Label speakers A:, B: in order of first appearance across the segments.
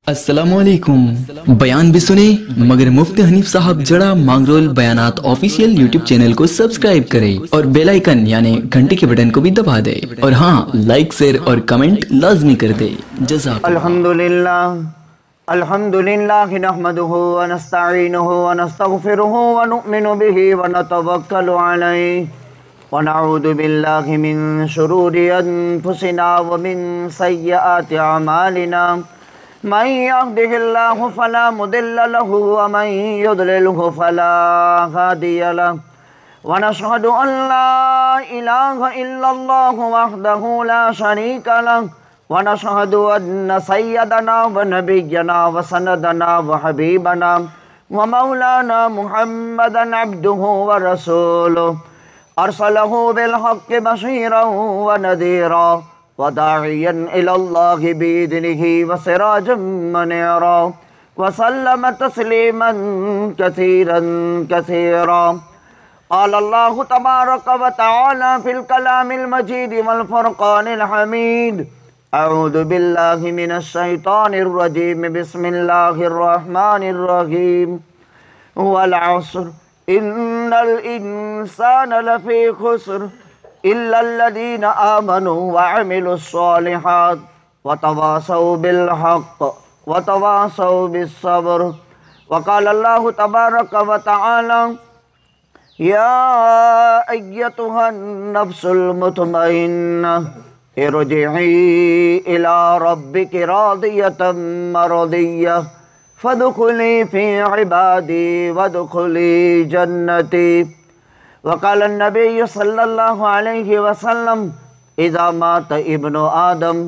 A: अस्सलामुअलैकुम। बयान भी सुने मगर मुफ्ती हनीफ साहब जड़ा मांगरोल बयानात ऑफिशियल यूट्यूब चैनल को सब्सक्राइब करें और बेल आइकन यानी घंटी के बटन को भी दबा दे और हाँ, लाइक शेयर और कमेंट लाजमी कर दे।
B: अल्हम्दुलिल्लाह अल्हम्दुलिल्लाह नहमदुहु व नस्तईनुहु व नस्तगफिरुहु व नुमिनु बिही व नतवक्कलु अलैहि व नऊदु बिल्लाहि मिन शुरूरि अनफुसिना व मिन सय्यिआति अमालिना मन यहदिहिल्लाहु फला मुदिल्ल लहु व मन युद्लिलहु फला हादिय लहु व नशहदु अन ला इलाहा इल्लल्लाहु वहदहु ला शरीका लहु व नशहदु अन्न सय्यदना व नबिय्यना व सनदना व हबीबना व मौलाना मुहम्मदन अब्दुहु व रसूलुहु अरसलहु बिल हक़्क़ि बशीरन व नज़ीरा व दाइयन इलल्लाहि बिइज़्निहि व सिराजम मुनीरा व सल्लम तस्लीमन कसीरन कसीरा। क़ाल अल्लाहु तबारक व तआला फ़िल कलामिल मजीद वल फ़ुरक़ानिल हमीद। अऊज़ु बिल्लाहि मिनश शैतानिर रजीम। बिस्मिल्लाहिर रहमानिर रहीम। वल अस्र इन्नल इंसाना लफ़ी खुस्र इल्लल्लज़ीना आमनू व अमिलुस सालिहात व तवासौ बिल हक़्क़ व तवासौ बिस सब्र। व क़ाल अल्लाहु तबारक व तआला या अय्यतुहन नफ्सुल मुतमइन्नह इरजिई इला रब्बिकी रादियतम मरदिय्यह फदखुली फी इबादी वदखुली जन्नती। वक़ाल नबी सल्लल्लाहु अलैहि वसल्लम इज़ा मात इब्नु आदम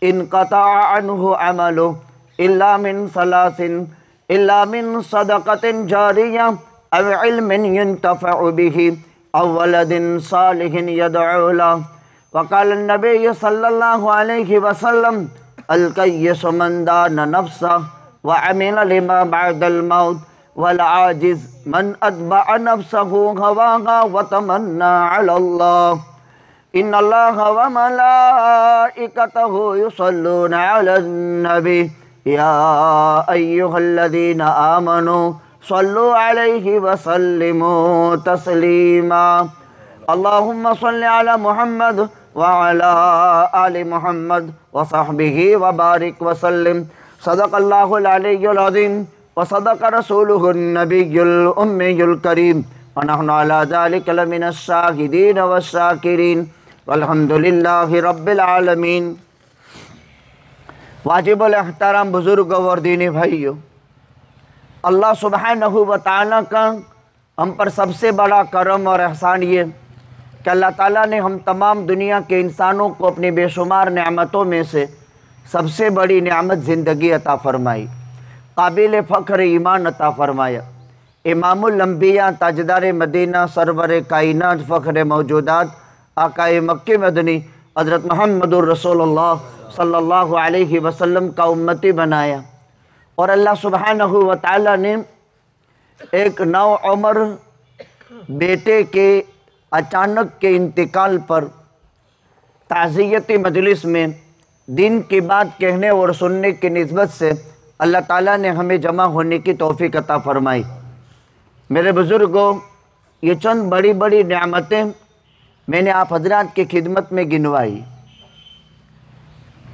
B: इनक़ता अन्हु अमलुहु इल्ला मिन सलासिन इल्ला मिन सदक़तिन जारिय्यह अव इल्मिन युंतफ़अु बिही अव वलदिन सालिहिन यदअु लहु। वक़ाल नबी सल्लल्लाहु अलैहि वसल्लम अल-कय्यिसु मन दान नफ्सहु व अमिल लिमा बअदल मौत वल आजिज़ मन अत्बअ नफ्सहु हवाहा व तमन्ना अलल्लाह। इन्नल्लाहा व मलाइकतहु युसल्लूना अलन नबी या अय्युहल्लज़ीना आमनू सल्लु अलैहि व सल्लिमू तस्लीमा। अल्लाहुम्मा सल्लि अला मुहम्मद व अला आलि मुहम्मद व सहबिही व बारिक व सल्लिम। सदक़ल्लाहुल अलिय्युल अज़ीम व सदक़ रसूलुहुन नबिय्युल उम्मियुल करीम व नहनु अला ज़ालिका लमिनश शाहिदीन वश शाकिरीन वल्हम्दुलिल्लाहि रब्बिल आलमीन। वाजिबुल एहतराम बुज़ुर्ग और दीनी भाइयों, अल्लाह सुब्हानहू व तआला का हम पर सबसे बड़ा करम और एहसान ये कि अल्लाह ताला ने हम तमाम दुनिया के इंसानों को अपनी बेशुमार नेमतों में से सबसे बड़ी नेमत ज़िंदगी अता फ़रमाई, काबिल फ़ख्र ईमान अता फ़रमाया। इमामुल अंबिया ताजदार मदीना सरवर कायनात फ़ख्र मौजूदात आकाए मक्के मदनी हज़रत मुहम्मदुर रसूलुल्लाह सल्लल्लाहु अलैहि वसल्लम का उम्मती बनाया। और अल्लाह सुब्हानहू व तआला ने एक नौ उम्र बेटे के अचानक के इंतकाल पर ताज़ियती मजलिस में दिन की बात कहने और सुनने की निस्बत से अल्लाह ताला ने हमें जमा होने की तौफीक अता फ़रमाई। मेरे बुज़ुर्गों, ये चंद बड़ी बड़ी नेमतें मैंने आप हजरात की खिदमत में गिनवाई।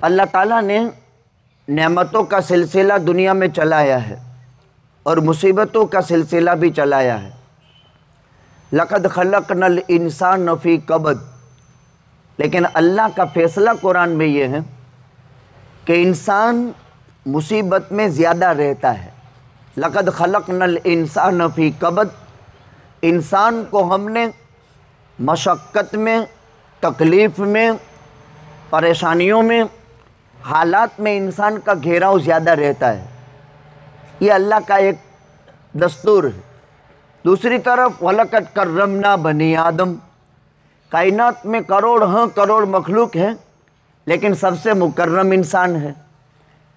B: अल्लाह ताला ने नेमतों का सिलसिला दुनिया में चलाया है और मुसीबतों का सिलसिला भी चलाया है। लक़द खलक़नल इंसान फ़ी कबद। लेकिन अल्लाह का फ़ैसला कुरान में ये है कि इंसान मुसीबत में ज़्यादा रहता है। लक़द खलक़नल इंसान फ़ी कबद। इंसान को हमने मशक्क़त में, तकलीफ़ में, परेशानियों में, हालात में इंसान का घेराव ज़्यादा रहता है। ये अल्लाह का एक दस्तूर है। दूसरी तरफ वलक़द कर्रमना बनी आदम। कायनात में करोड़ मखलूक हैं, लेकिन सबसे मुकर्रम इंसान है।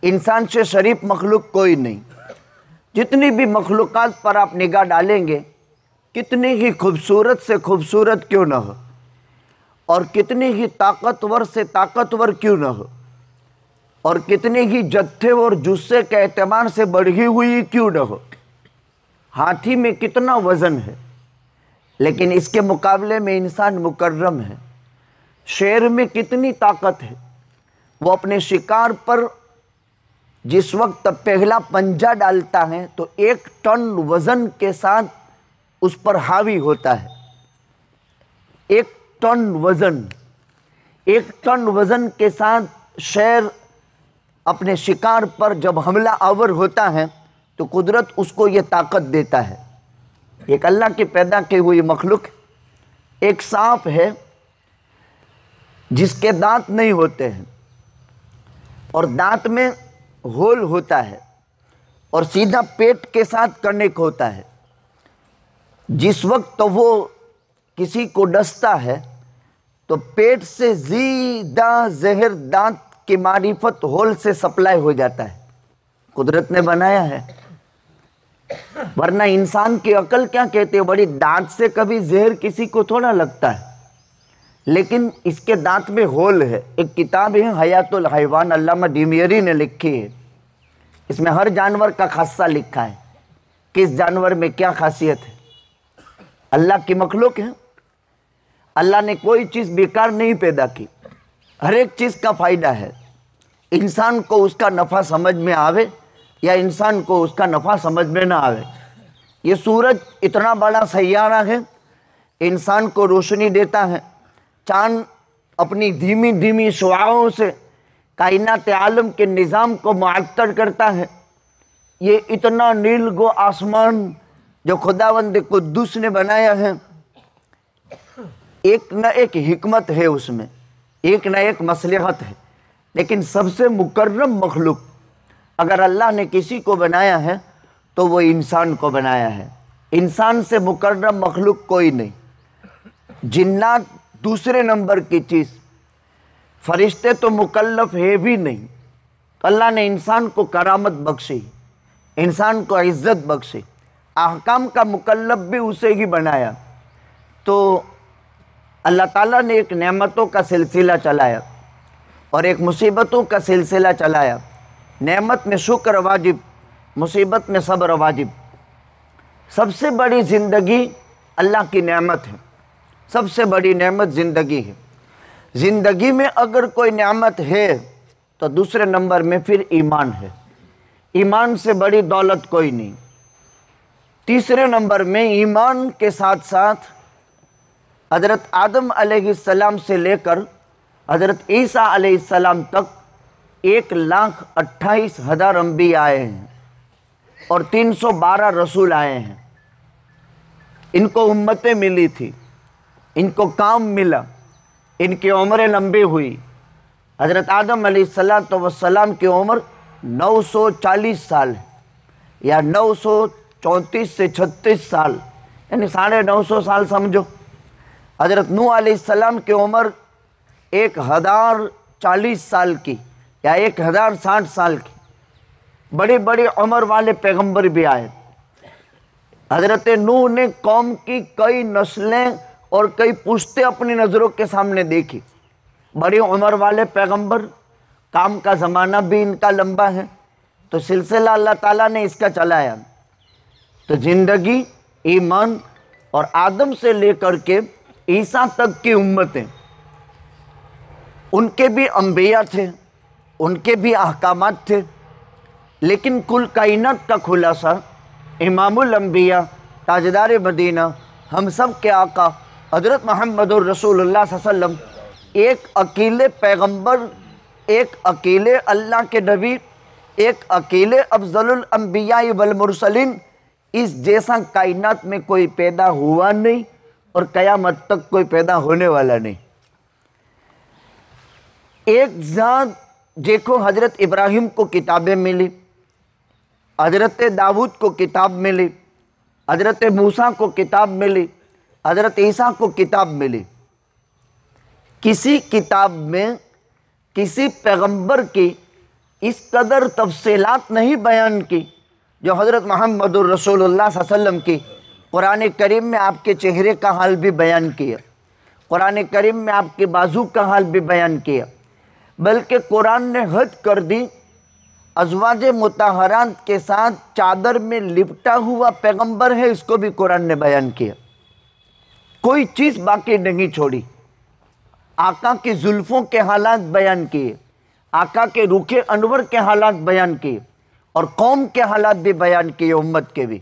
B: इंसान से शरीफ मखलूक कोई नहीं। जितनी भी मखलूक़ात पर आप निगाह डालेंगे, कितनी ही खूबसूरत से खूबसूरत क्यों न हो और कितनी ही ताकतवर से ताकतवर क्यों न हो और कितने ही जत्थे और जुस्से के एतबार से बढ़ी हुई क्यों न हो, हाथी में कितना वजन है, लेकिन इसके मुकाबले में इंसान मुकर्रम है। शेर में कितनी ताकत है, वो अपने शिकार पर जिस वक्त पहला पंजा डालता है तो 1 टन वजन के साथ उस पर हावी होता है। 1 टन वजन के साथ शेर अपने शिकार पर जब हमला आवर होता है तो कुदरत उसको ये ताकत देता है। एक अल्लाह की पैदा की हुई मखलूक। एक सांप है जिसके दांत नहीं होते हैं और दांत में होल होता है और सीधा पेट के साथ कनेक्ट होता है। जिस वक्त तो वो किसी को डसता है तो पेट से सीधा जहर दांत की मारिफत होल से सप्लाई हो जाता है। कुदरत ने बनाया है, वरना इंसान की अकल क्या कहती है, बड़ी दांत से कभी जहर किसी को थोड़ा लगता है, लेकिन इसके दांत में होल है। एक किताब है हयातुल हैवान, अल्लामा डिमियरी ने लिखी है। इसमें हर जानवर का खासा लिखा है, किस जानवर में क्या खासियत है। अल्लाह की मखलूक है, अल्लाह ने कोई चीज़ बेकार नहीं पैदा की, हर एक चीज़ का फ़ायदा है। इंसान को उसका नफ़ा समझ में आवे या इंसान को उसका नफ़ा समझ में ना आवे। ये सूरज इतना बड़ा सैयारा है, इंसान को रोशनी देता है। चाँद अपनी धीमी धीमी शुआओं से कायनात आलम के निज़ाम को मुअत्तर करता है। ये इतना नीलगो आसमान जो खुदावंद कुद्दूस ने बनाया है, एक न एक हिकमत है उसमें, एक न एक मसलहत है। लेकिन सबसे मुकर्रम मखलूक अगर अल्लाह ने किसी को बनाया है तो वो इंसान को बनाया है। इंसान से मुकर्रम मखलूक कोई नहीं। जिन्नात दूसरे नंबर की चीज़, फरिश्ते तो मुकल्लफ है भी नहीं। अल्लाह ने इंसान को करामत बख्शी, इंसान को इज़्ज़त बख्शी, अहकाम का मुकल्लफ भी उसे ही बनाया। तो अल्लाह ताला ने एक नेमतों का सिलसिला चलाया और एक मुसीबतों का सिलसिला चलाया। नेमत में शुक्र वाजिब, मुसीबत में सब्र वाजिब। सबसे बड़ी ज़िंदगी अल्लाह की नेमत है, सबसे बड़ी नेमत ज़िंदगी है। ज़िंदगी में अगर कोई नेमत है तो दूसरे नंबर में फिर ईमान है। ईमान से बड़ी दौलत कोई नहीं। तीसरे नंबर में ईमान के साथ साथ हज़रत आदम अलैहिस्सलाम से लेकर हज़रत ईसा अलैहिस्सलाम तक 1,28,000 अंबिया आए हैं और 312 रसूल आए हैं। इनको उम्मतें मिली थी, इनको काम मिला, इनकी उम्रें लंबी हुई। हज़रत आदम अलैहिस्सलाम की उम्र 940 साल है या 934 से 36 साल, यानी 950 साल समझो। हज़रत नूह अलैहिस्सलाम की उम्र 1040 साल की या 1060 साल की। बड़ी बड़ी उम्र वाले पैगंबर भी आए। हज़रत नूह ने कौम की कई नस्लें और कई पुश्तें अपनी नज़रों के सामने देखी। बड़ी उम्र वाले पैगंबर, काम का ज़माना भी इनका लंबा है, तो सिलसिला अल्लाह ताला ने इसका चलाया। तो ज़िंदगी, ईमान और आदम से लेकर के ईसा तक की उम्मतें, उनके भी अंबिया थे, उनके भी अहकामात थे, लेकिन कुल कायनात का खुलासा इमामुल अंबिया, ताजदार मदीना, हम सब के आका हज़रत मुहम्मदुर रसूलुल्लाह सल्लल्लाहु अलैहि वसल्लम, एक अकेले पैगंबर, एक अकेले अल्लाह के नबी, एक अकेले अफजलुल अंबिया वल मुरसलीन, इस जैसा कायनात में कोई पैदा हुआ नहीं और क़यामत तक कोई पैदा होने वाला नहीं। एक ज़ात देखो, हज़रत इब्राहिम को किताबें मिली, हज़रत दाऊद को किताब मिली, हज़रत मूसा को किताब मिली, हज़रत ईसा को किताब मिली। किसी किताब में किसी पैगंबर की इस कदर तफसीलात नहीं बयान की जो हज़रत मुहम्मदुर रसूलुल्लाह सल्लल्लाहु अलैहि वसल्लम की कुरान करीम में आपके चेहरे का हाल भी बयान किया, कुरान करीम में आपके बाजू का हाल भी बयान किया। बल्कि कुरान ने हद कर दी, अज़वाजे मुतहरात के साथ चादर में लिपटा हुआ पैगंबर है, इसको भी कुरान ने बयान किया, कोई चीज़ बाकी नहीं छोड़ी। आका की जुल्फ़ों के हालात बयान किए, आका के रूखे अनवर के हालात बयान किए और कौम के हालात भी बयान किए, उम्मत के भी।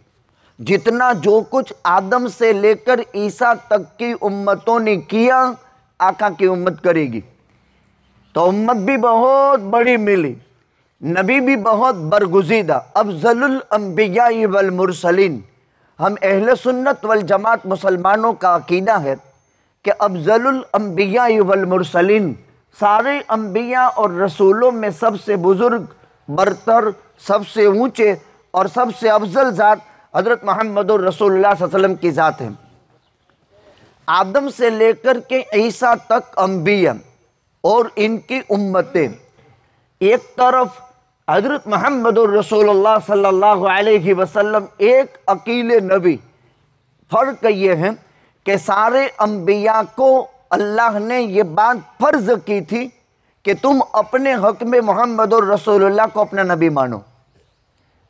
B: जितना जो कुछ आदम से लेकर ईसा तक की उम्मतों ने किया, आका की उम्मत करेगी। तो उम्मत भी बहुत बड़ी मिली, नबी भी बहुत बरगुज़ीदा, अफ़ज़लुल अंबिया वल मुरसलीन। हम अहले सुन्नत वल जमात मुसलमानों का अकीदा है कि अफ़ज़लुल अंबिया वल मुरसलीन, सारे अंबिया और रसूलों में सबसे बुज़ुर्ग, बरतर, सबसे ऊंचे और सबसे अफजल ज़ात हज़रत मोहम्मदुर रसूलुल्लाह सल्लल्लाहु अलैहि वसल्लम की ज़ात है। आदम से लेकर के ईसा तक अंबिया और इनकी उम्मतें, एक तरफ हज़रत मोहम्मदुर रसूलुल्लाह सल्लल्लाहु अलैहि वसल्लम एक अकीले नबी। फ़र्क ये है कि सारे अंबिया को अल्लाह ने ये बात फ़र्ज़ की थी कि तुम अपने हक़ में मोहम्मदुर रसूलुल्लाह को अपना नबी मानो।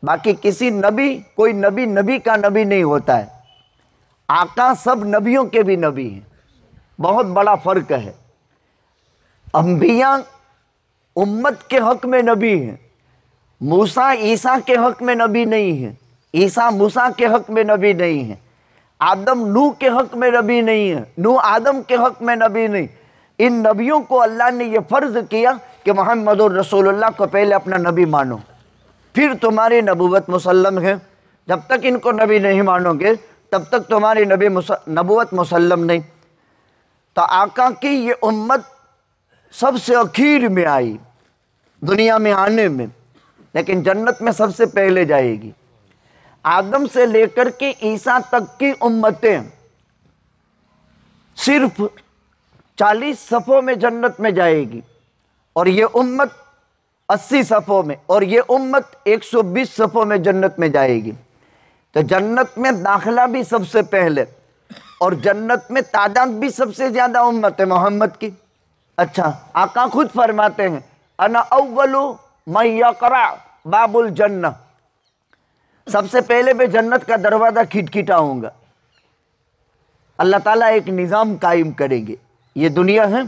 B: बाकी किसी नबी, कोई नबी नबी का नबी नहीं होता है, आका सब नबियों के भी नबी हैं, बहुत बड़ा फ़र्क है। अंबिया उम्मत के हक़ में नबी हैं, मूसा ईसा के हक़ में नबी नहीं है, ईसा मूसा के हक़ में नबी नहीं है, आदम नूह के हक़ में नबी नहीं है, नूह आदम के हक़ में नबी नहीं। इन नबियों को अल्लाह ने यह फ़र्ज़ किया कि मोहम्मदुर रसूलुल्लाह को पहले अपना नबी मानो, फिर तुम्हारी नबूवत मुसल्लम है। जब तक इनको नबी नहीं मानोगे तब तक तुम्हारी नबूवत मुसल्लम नहीं। तो आका की ये उम्मत सबसे आखिर में आई दुनिया में आने में, लेकिन जन्नत में सबसे पहले जाएगी। आदम से लेकर के ईसा तक की उम्मतें सिर्फ 40 सफ़ों में जन्नत में जाएगी और ये उम्मत 80 सफ़ों में, और ये उम्मत 120 सफ़ों में जन्नत में जाएगी। तो जन्नत में दाखिला भी सबसे पहले और जन्नत में तादाद भी सबसे ज़्यादा उम्मत है मोहम्मद की। अच्छा, आका खुद फरमाते हैं, अना अव्वलु मन यक़रा बाबुल जन्नह, सबसे पहले मैं जन्नत का दरवाज़ा खिटखिटाऊँगा। अल्लाह ताला एक निज़ाम कायम करेंगे। ये दुनिया है,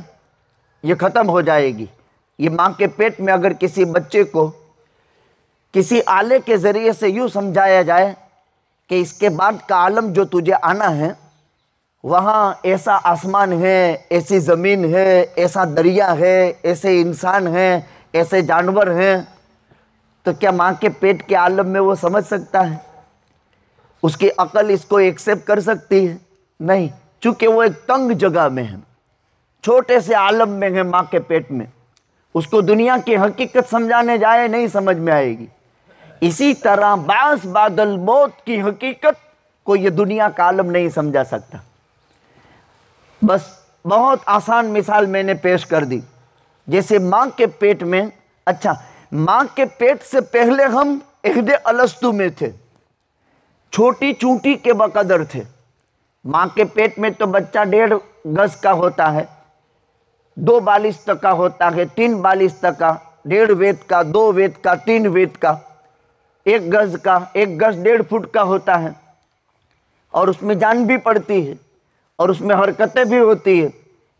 B: ये ख़त्म हो जाएगी। ये माँ के पेट में अगर किसी बच्चे को किसी आले के ज़रिए से यूँ समझाया जाए कि इसके बाद का आलम जो तुझे आना है, वहाँ ऐसा आसमान है, ऐसी ज़मीन है, ऐसा दरिया है, ऐसे इंसान हैं, ऐसे जानवर हैं, तो क्या माँ के पेट के आलम में वो समझ सकता है? उसकी अकल इसको एक्सेप्ट कर सकती है? नहीं, चूँकि वो एक तंग जगह में है, छोटे से आलम में है माँ के पेट में। उसको दुनिया की हकीकत समझाने जाए नहीं समझ में आएगी। इसी तरह बास बादल मौत की हकीकत को ये दुनिया का आलम नहीं समझा सकता। बस बहुत आसान मिसाल मैंने पेश कर दी, जैसे माँ के पेट में, अच्छा माँ के पेट से पहले हम इहदे अलस्तु में थे, छोटी चूंटी के बकदर थे। माँ के पेट में तो बच्चा 1.5 गज का होता है, 2 बालिश तक का होता है, 3 बालिश तक का, 1.5 वेद का, 2 वेद का, 3 वेद का, 1 गज का, 1 गज 1.5 फुट का होता है, और उसमें जान भी पड़ती है और उसमें हरकतें भी होती है।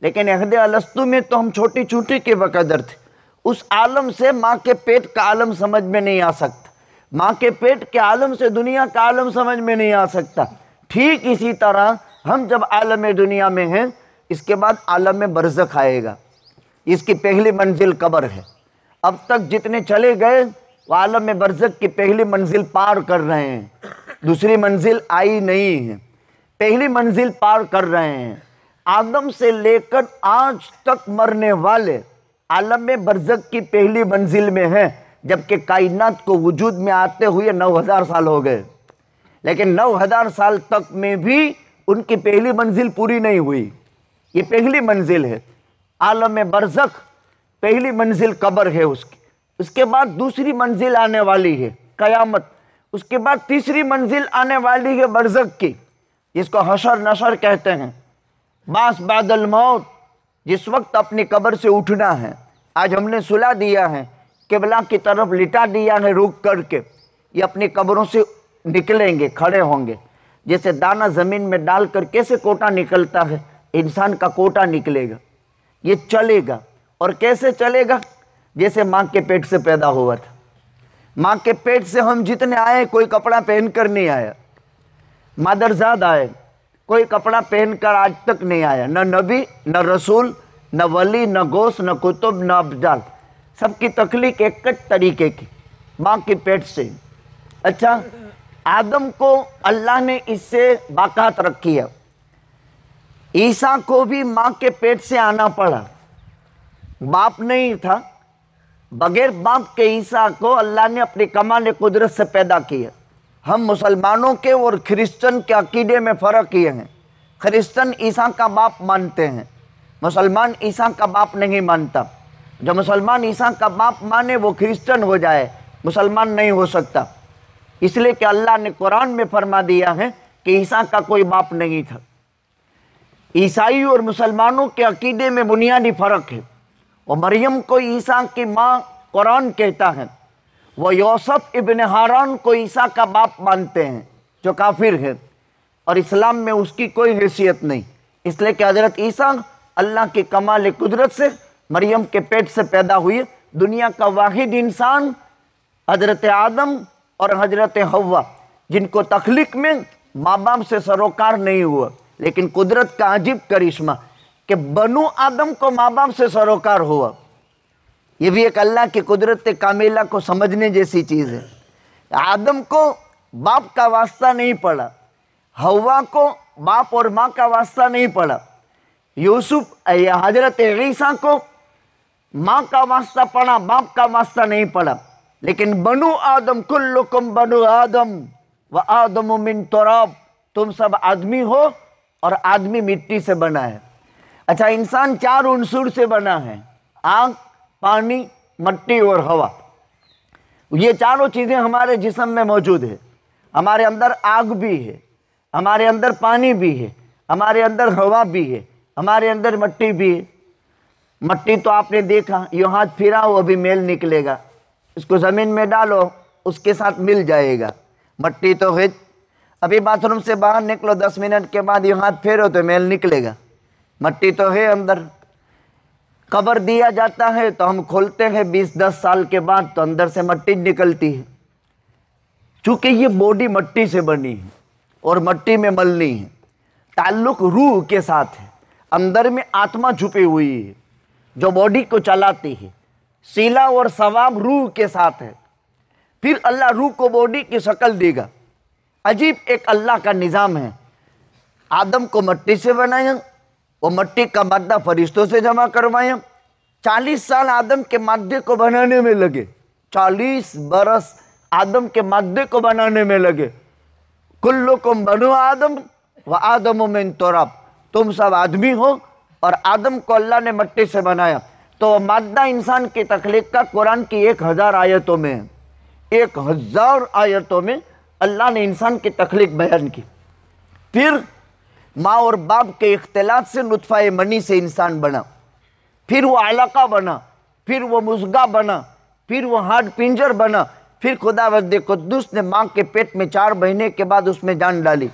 B: लेकिन अहदे अलस्तु में तो हम छोटी चूंटी के बकदर थे। उस आलम से माँ के पेट का आलम समझ में नहीं आ सकता, माँ के पेट के आलम से दुनिया का आलम समझ में नहीं आ सकता। ठीक इसी तरह हम जब आलम दुनिया में हैं, इसके बाद आलम में बरज़ख आएगा। इसकी पहली मंजिल कब्र है। अब तक जितने चले गए वो आलम में बरज़ख की पहली मंजिल पार कर रहे हैं, दूसरी मंजिल आई नहीं है, पहली मंजिल पार कर रहे हैं। आदम से लेकर आज तक मरने वाले आलम में बरज़ख की पहली मंजिल में हैं, जबकि कायनात को वजूद में आते हुए 9000 साल हो गए, लेकिन 9000 साल तक में भी उनकी पहली मंजिल पूरी नहीं हुई। ये पहली मंजिल है आलम में बरज़ख, पहली मंजिल कब्र है उसकी। उसके बाद दूसरी मंजिल आने वाली है क़यामत, उसके बाद तीसरी मंजिल आने वाली है बरज़ख की, जिसको हशर नशर कहते हैं। बास बादल मौत, जिस वक्त अपनी कब्र से उठना है, आज हमने सुला दिया है, किबला की तरफ लिटा दिया है रुक करके, ये अपनी कब्रों से निकलेंगे, खड़े होंगे। जैसे दाना ज़मीन में डालकर कैसे कोटा निकलता है, इंसान का कोटा निकलेगा, ये चलेगा। और कैसे चलेगा? जैसे माँ के पेट से पैदा हुआ था। माँ के पेट से हम जितने आए, कोई कपड़ा पहनकर नहीं आया। मादरजाद आए, कोई कपड़ा पहनकर आज तक नहीं आया, न नबी, न रसूल, न वली, न गौस, न कुतुब, न अब्दाल। सबकी तख्लीक एक तरीके की, माँ के पेट से। अच्छा, आदम को अल्लाह ने इससे बाकात रखी है। ईसा को भी माँ के पेट से आना पड़ा, बाप नहीं था। बगैर बाप के ईसा को अल्लाह ने अपनी कमाल कुदरत से पैदा किया। हम मुसलमानों के और क्रिश्चियन के अकीदे में फ़र्क ये है, क्रिश्चियन ईसा का बाप मानते हैं, मुसलमान ईसा का बाप नहीं मानता। जो मुसलमान ईसा का बाप माने वो क्रिश्चियन हो जाए, मुसलमान नहीं हो सकता। इसलिए कि अल्लाह ने कुरान में फरमा दिया है कि ईसा का कोई बाप नहीं था। ईसाई और मुसलमानों के अकीदे में बुनियादी फ़र्क है। और मरियम को ईसा की माँ कुरान कहता है, वो यूसुफ इब्न हारान को ईसा का बाप मानते हैं, जो काफिर है, और इस्लाम में उसकी कोई हैसियत नहीं। इसलिए कि हज़रत ईसा अल्लाह की कमाल कुदरत से मरियम के पेट से पैदा हुए। दुनिया का वाहिद इंसान हज़रत आदम और हज़रत हव्वा, जिनको तख्लीक में माँ बाप से सरोकार नहीं हुआ, लेकिन कुदरत का अजीब करिश्मा कि बनु आदम को माँ बाप से सरोकार हुआ। ये भी एक अल्लाह की कुदरत कामिला को समझने जैसी चीज़ है। आदम को बाप का वास्ता नहीं पड़ा, हव्वा को बाप और माँ का वास्ता नहीं पड़ा, यूसुफ या हज़रत ईसा को माँ का वास्ता पड़ा, बाप का वास्ता नहीं पड़ा। लेकिन बनु आदम कुल्लुकुम बनु आदम व आदम मिन तुराब, तुम सब आदमी हो और आदमी मिट्टी से बना है। अच्छा, इंसान 4 उनसुर से बना है, आग, पानी, मिट्टी और हवा। ये चारों चीज़ें हमारे जिस्म में मौजूद है। हमारे अंदर आग भी है, हमारे अंदर पानी भी है, हमारे अंदर हवा भी है, हमारे अंदर मिट्टी भी है। मिट्टी तो आपने देखा, यूँ हाथ फिराओ अभी मेल निकलेगा, इसको ज़मीन में डालो उसके साथ मिल जाएगा। मिट्टी तो है। अभी बाथरूम से बाहर निकलो, 10 मिनट के बाद यूँ हाथ फेरो तो मेल निकलेगा, मिट्टी तो है अंदर। कब्र दिया जाता है तो हम खोलते हैं 20-10 साल के बाद, तो अंदर से मिट्टी निकलती है। चूँकि ये बॉडी मिट्टी से बनी है और मिट्टी में मलनी है, ताल्लुक रूह के साथ है। अंदर में आत्मा छुपी हुई है जो बॉडी को चलाती है। सीला और सवाब रूह के साथ है। फिर अल्लाह रूह को बॉडी की शक्ल देगा। अजीब एक अल्लाह का निज़ाम है। आदम को मिट्टी से बनाया, वो मिट्टी का मादा फरिश्तों से जमा करवाया। 40 साल आदम के मादे को बनाने में लगे, 40 बरस आदम के मादे को बनाने में लगे। कुल्लुकुम बनु आदम व आदम मिन तुराब, तुम सब आदमी हो और आदम को अल्लाह ने मिट्टी से बनाया। तो मादा इंसान की तख्लीक का कुरान की 1000 आयतों में है। 1000 आयतों में अल्लाह ने इंसान की तख्लीक बयान की। फिर माँ और बाप के इख्तिलात से नुत्फ़ा मनी से इंसान बना, फिर वो अलका बना, फिर वो मुज़गा बना, फिर वो हाड पिंजर बना। फिर खुदावंद कुद्दूस ने माँ के पेट में 4 महीने के बाद उसमें जान डाली।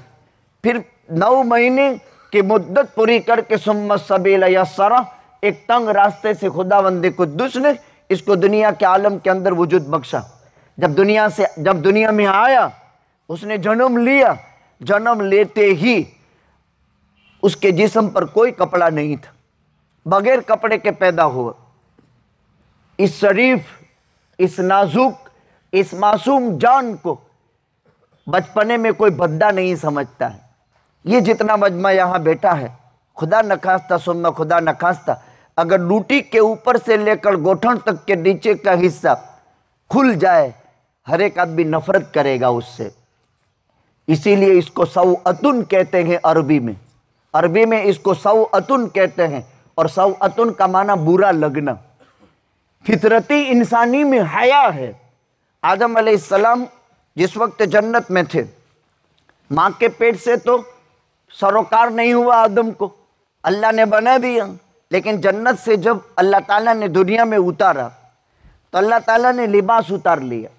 B: फिर 9 महीने की मुद्दत पूरी करके सुम्मा सबील यस्सरा, एक तंग रास्ते से खुदावंद कुद्दूस ने इसको दुनिया के आलम के अंदर वजूद बख्शा। जब दुनिया में आया, उसने जन्म लिया। जन्म लेते ही उसके जिस्म पर कोई कपड़ा नहीं था, बगैर कपड़े के पैदा हुआ। इस शरीफ, इस नाजुक, इस मासूम जान को बचपने में कोई भद्दा नहीं समझता है। ये जितना मजमा यहाँ बैठा है, खुदा न खास्ता सुम्मा खुदा न खास्ता, अगर लूटी के ऊपर से लेकर गोठन तक के नीचे का हिस्सा खुल जाए, हर एक आदमी नफरत करेगा उससे। इसीलिए इसको सौअतुन कहते हैं अरबी में। अरबी में इसको सौअतुन कहते हैं, और सौअतुन का माना बुरा लगना। फितरती इंसानी में हया है। आदम अलैहिस्सलाम जिस वक्त जन्नत में थे, माँ के पेट से तो सरोकार नहीं हुआ आदम को, अल्लाह ने बना दिया, लेकिन जन्नत से जब अल्लाह ताला ने दुनिया में उतारा तो अल्लाह ताला ने लिबास उतार लिया,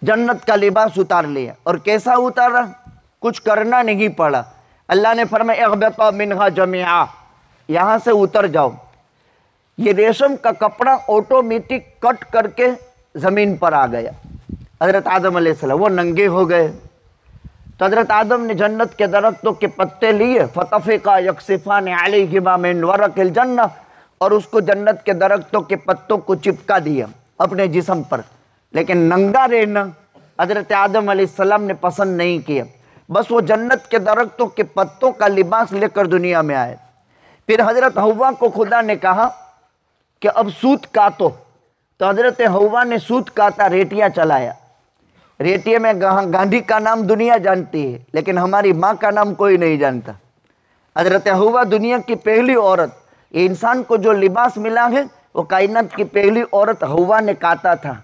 B: जन्नत का लिबास उतार लिया। और कैसा उतारा? कुछ करना नहीं पड़ा। अल्लाह ने फरमाया इहबिता मिन्हा जमीआ, यहाँ से उतर जाओ। ये रेशम का कपड़ा ऑटोमेटिक कट करके ज़मीन पर आ गया। हज़रत आदम अलैहिस्सलाम वो नंगे हो गए। तो हज़रत आदम ने जन्नत के दरख्तों के पत्ते लिए, फतफ़िका यक्सिफ़ान अलैहिमा मिन वरक़िल जन्नह, और उसको जन्नत के दरख्तों के पत्तों को चिपका दिया अपने जिस्म पर। लेकिन नंगा रहना हज़रत आदम अलैहिस्सलाम ने पसंद नहीं किया। बस वो जन्नत के दरख्तों के पत्तों का लिबास लेकर दुनिया में आए। फिर हज़रत हव्वा को खुदा ने कहा कि अब सूत काटो। तो हज़रत हव्वा ने सूत काटा, रेटियाँ चलाया। रेटिये में गांधी का नाम दुनिया जानती है, लेकिन हमारी माँ का नाम कोई नहीं जानता। हज़रत हव्वा दुनिया की पहली औरत, ये इंसान को जो लिबास मिला है वो कायनात की पहली औरत हव्वा ने काटा था,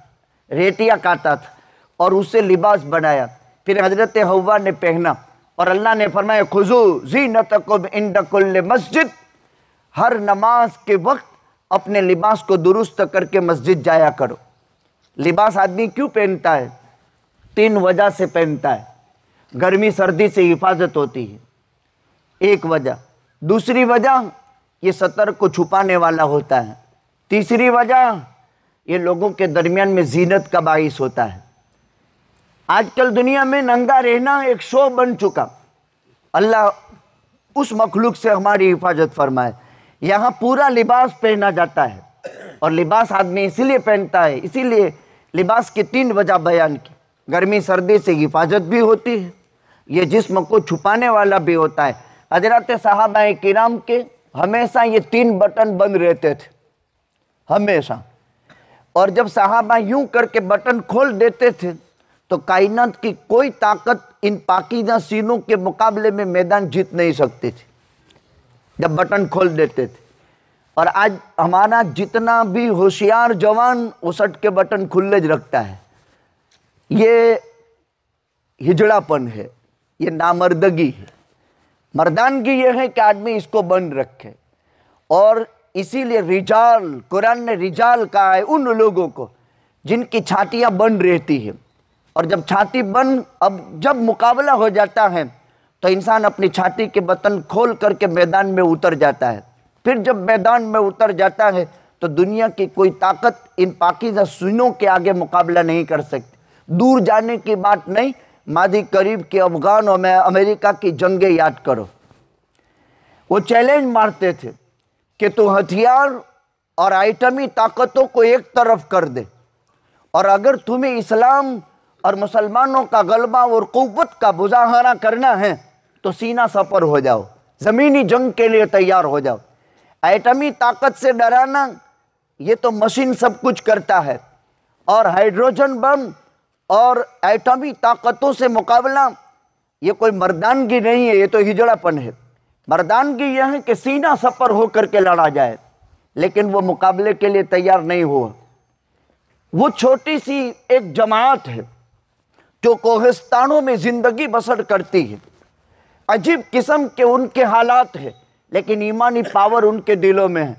B: रेटियाँ काटा था और उससे लिबास बनाया। फिर हज़रत हव्वा ने पहना और अल्लाह ने फरमाया खुज़ू ज़ीनतकुम इंद कुल्लि मस्जिद, हर नमाज के वक्त अपने लिबास को दुरुस्त करके मस्जिद जाया करो। लिबास आदमी क्यों पहनता है? 3 वजह से पहनता है। गर्मी सर्दी से हिफाजत होती है, एक वजह। दूसरी वजह, ये सतर को छुपाने वाला होता है। तीसरी वजह, ये लोगों के दरमियान में जीनत का बाइस होता है। आजकल दुनिया में नंगा रहना एक शो बन चुका। अल्लाह उस मखलूक से हमारी हिफाजत फरमाए। यहाँ पूरा लिबास पहना जाता है, और लिबास आदमी इसीलिए पहनता है, इसीलिए लिबास की 3 वजह बयान की। गर्मी सर्दी से हिफाजत भी होती है, ये जिस्म को छुपाने वाला भी होता है। हज़रत सहाबाए किराम के हमेशा ये 3 बटन बंद रहते थे, हमेशा। और जब सहाबा यूं करके बटन खोल देते थे तो कायनात की कोई ताकत इन पाकीज़ा सीनों के मुकाबले में मैदान जीत नहीं सकती थी, जब बटन खोल देते थे। और आज हमारा जितना भी होशियार जवान उसट के बटन खुले रखता है, ये हिजड़ापन है, ये नामर्दगी है। मर्दानगी ये है कि आदमी इसको बंद रखे। और इसीलिए रिजाल, कुरान ने रिजाल कहा है उन लोगों को जिनकी छातियाँ बंद रहती है। और जब छाती बंद, अब जब मुकाबला हो जाता है तो इंसान अपनी छाती के बटन खोल करके मैदान में उतर जाता है। फिर जब मैदान में उतर जाता है तो दुनिया की कोई ताकत इन पाकीज़ा सीनों के आगे मुकाबला नहीं कर सकती। दूर जाने की बात नहीं, मादी करीब के अफगान और अमेरिका की जंगें याद करो। वो चैलेंज मारते थे कि तू हथियार और आइटमी ताकतों को एक तरफ कर दे, और अगर तुम्हें इस्लाम और मुसलमानों का गलबा और कुव्वत का मुजाहरा करना है तो सीना सपर हो जाओ, ज़मीनी जंग के लिए तैयार हो जाओ। एटमी ताकत से डराना, ये तो मशीन सब कुछ करता है, और हाइड्रोजन बम और एटमी ताकतों से मुकाबला, ये कोई मर्दानगी नहीं है, ये तो हिजड़ापन है। मर्दानगी यह है कि सीना सपर हो करके लड़ा जाए, लेकिन वो मुकाबले के लिए तैयार नहीं हुआ। वो छोटी सी एक जमात है जो कोहिस्तानों में ज़िंदगी बसर करती है। अजीब किस्म के उनके हालात है, लेकिन ईमानी पावर उनके दिलों में है।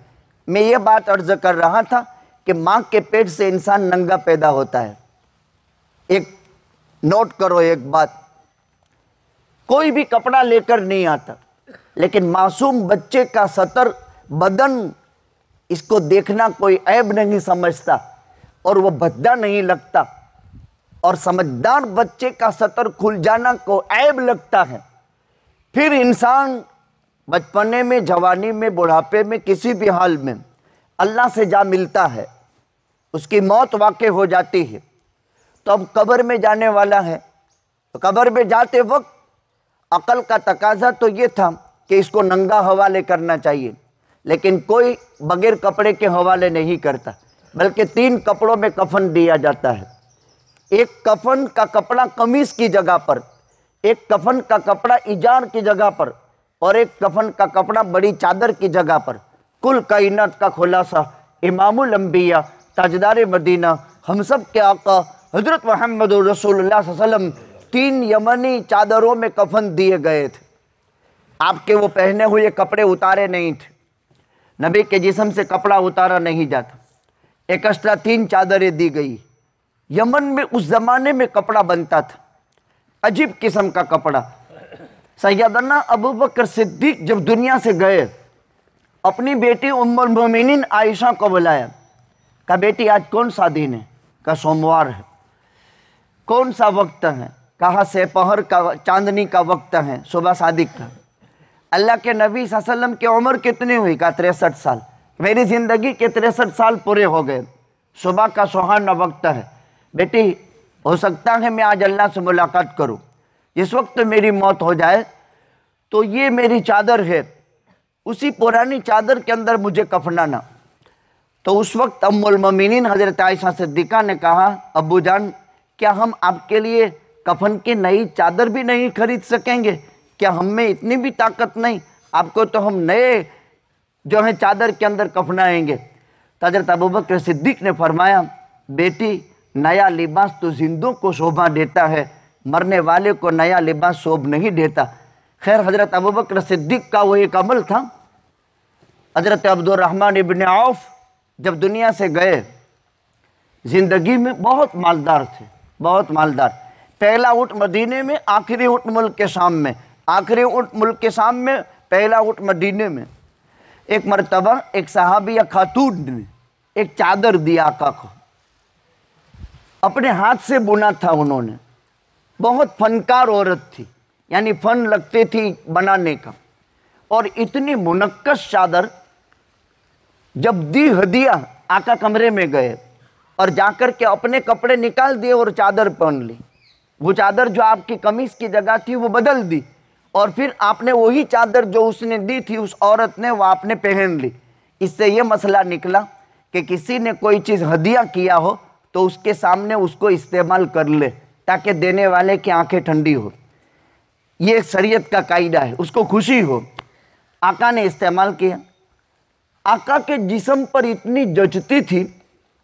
B: मैं ये बात अर्ज कर रहा था कि माँ के पेट से इंसान नंगा पैदा होता है। एक नोट करो एक बात, कोई भी कपड़ा लेकर नहीं आता, लेकिन मासूम बच्चे का सतर बदन, इसको देखना कोई ऐब नहीं समझता और वो भद्दा नहीं लगता, और समझदार बच्चे का सतर खुल जाना को ऐब लगता है। फिर इंसान बचपने में, जवानी में, बुढ़ापे में, किसी भी हाल में अल्लाह से जा मिलता है, उसकी मौत वाक़ई हो जाती है। तो अब कब्र में जाने वाला है, तो कब्र में जाते वक्त अकल का तकाजा तो ये था कि इसको नंगा हवाले करना चाहिए, लेकिन कोई बगैर कपड़े के हवाले नहीं करता, बल्कि 3 कपड़ों में कफन दिया जाता है। एक कफन का कपड़ा कमीज की जगह पर, एक कफन का कपड़ा इजार की जगह पर, और एक कफन का कपड़ा बड़ी चादर की जगह पर। कुल कायनात का खुलासा इमामुल अंबिया, ताजदार मदीना, हम सब के आका हजरत मोहम्मद रसूलुल्लाह सल्लल्लाहु अलैहि वसल्लम 3 यमनी चादरों में कफन दिए गए थे। आपके वो पहने हुए कपड़े उतारे नहीं थे, नबी के जिस्म से कपड़ा उतारा नहीं जाता। एक एक्स्ट्रा 3 चादरें दी गई। यमन में उस जमाने में कपड़ा बनता था, अजीब किस्म का कपड़ा। सैयदना अबू बकर सिद्दीक जब दुनिया से गए, अपनी बेटी उम्मुल मोमिनीन आयशा को बुलाया, कहा बेटी आज कौन सा दिन है? कहा सोमवार है। कौन सा वक्त है? कहा सेपहर का, चांदनी का वक्त है, सुबह सादिक का। अल्लाह के नबी सल्लल्लाहु अलैहि वसल्लम की उम्र कितनी हुई? कहा 63 साल। मेरी ज़िंदगी के 63 साल पूरे हो गए, सुबह का सुहाना वक्त है। बेटी हो सकता है मैं आज अल्लाह से मुलाकात करूं, जिस वक्त मेरी मौत हो जाए तो ये मेरी चादर है, उसी पुरानी चादर के अंदर मुझे कफनाना। तो उस वक्त उम्मुल मोमिनीन हज़रत आयशा सिद्दीक़ा ने कहा, अब्बू जान क्या हम आपके लिए कफन की नई चादर भी नहीं खरीद सकेंगे? क्या हम में इतनी भी ताकत नहीं? आपको तो हम नए जो है चादर के अंदर कफनाएंगे। तो हज़रत अबू बकर सिद्दीक़ ने फरमाया, बेटी नया लिबास तो जिंदों को शोभा देता है, मरने वाले को नया लिबास शोभ नहीं देता। खैर हज़रत अबू बकर सिद्दीक़ का वो एक अमल था। हज़रत अब्दुर्रहमान इब्न औफ जब दुनिया से गए, ज़िंदगी में बहुत मालदार थे, बहुत मालदार। पहला ऊँट मदीने में, आखिरी ऊँट मुल्क के शाम में, आखिरी ऊँट मुल्क के शाम में, पहला ऊँट मदीने में। एक मरतबा एक सहाबिया खातून ने एक चादर दिया आका को, अपने हाथ से बुना था उन्होंने। बहुत फनकार औरत थी, यानी फन लगते थी बनाने का। और इतनी मुनक्कस चादर, जब दी हदिया आका कमरे में गए और जाकर के अपने कपड़े निकाल दिए और चादर पहन ली। वो चादर जो आपकी कमीज की जगह थी वो बदल दी, और फिर आपने वही चादर जो उसने दी थी उस औरत ने, वो आपने पहन ली। इससे ये मसला निकला कि किसी ने कोई चीज़ हदिया किया हो तो उसके सामने उसको इस्तेमाल कर ले, ताकि देने वाले की आंखें ठंडी हो। ये शरीयत का कायदा है, उसको खुशी हो। आका ने इस्तेमाल किया। आका के जिस्म पर इतनी जचती थी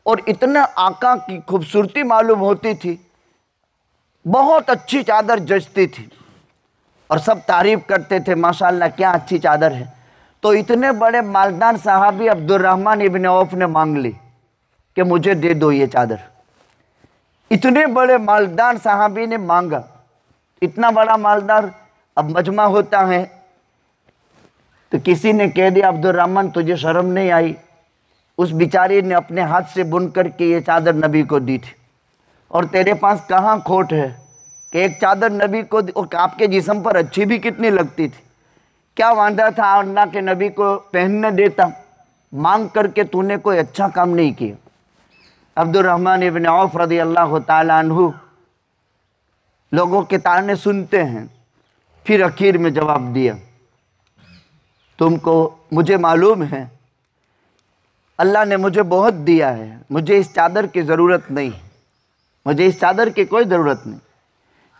B: और इतना आका की खूबसूरती मालूम होती थी, बहुत अच्छी चादर जचती थी और सब तारीफ करते थे, माशाल्लाह क्या अच्छी चादर है। तो इतने बड़े मालदार साहबी अब्दुर्रहमान इब्न औफ ने मांग ली कि मुझे दे दो ये चादर। इतने बड़े मालदार साहबी ने मांगा, इतना बड़ा मालदार। अब मजमा होता है तो किसी ने कह दिया, अब्दुर्रहमान तुझे शर्म नहीं आई? उस बेचारी ने अपने हाथ से बुन करके ये चादर नबी को दी थी, और तेरे पास कहाँ खोट है कि एक चादर नबी को, और आपके जिस्म पर अच्छी भी कितनी लगती थी। क्या वांदा था अल्लाह के नबी को पहनने देता? मांग करके तूने कोई अच्छा काम नहीं किया। अब्दुर्रहमान इब्न औफ रज़ी अल्लाह ताला अन्हु लोगों के ताने सुनते हैं, फिर आखिर में जवाब दिया, तुमको, मुझे मालूम है अल्लाह ने मुझे बहुत दिया है, मुझे इस चादर की ज़रूरत नहीं, मुझे इस चादर की कोई ज़रूरत नहीं,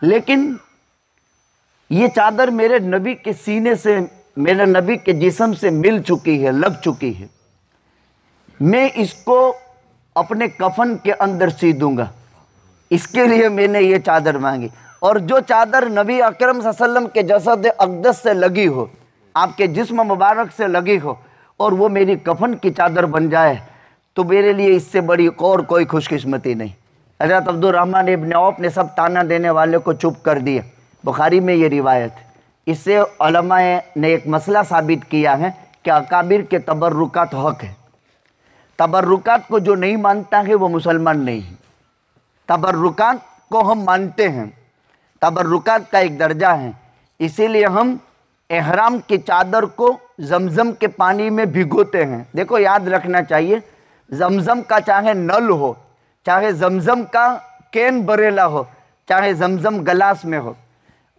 B: लेकिन ये चादर मेरे नबी के सीने से, मेरे नबी के जिस्म से मिल चुकी है, लग चुकी है। मैं इसको अपने कफन के अंदर सी दूंगा, इसके लिए मैंने ये चादर मांगी। और जो चादर नबी अकरम सल्लल्लाहु अलैहि वसल्लम के जसद अक़दस से लगी हो, आपके जिस्म मुबारक से लगी हो, और वो मेरी कफन की चादर बन जाए, तो मेरे लिए इससे बड़ी और कोई खुशकिस्मती नहीं। हज़रत अब्दुर्रहमान इब्न औफ ने सब ताना देने वाले को चुप कर दिया। बुखारी में ये रिवायत है। इससे उलमा ने एक मसला साबित किया है कि अकाबिर के तबर्रुकात हक़ है। तबर्रुकात को जो नहीं मानता है वो मुसलमान नहीं है। तबर्रुकात को हम मानते हैं, तबर्रुकात का एक दर्जा है। इसीलिए हम एहराम की चादर को जमज़म के पानी में भिगोते हैं। देखो याद रखना चाहिए, जमज़म का चाहे नल हो, चाहे जमज़म का कैन बरेला हो, चाहे जमज़म गिलास में हो,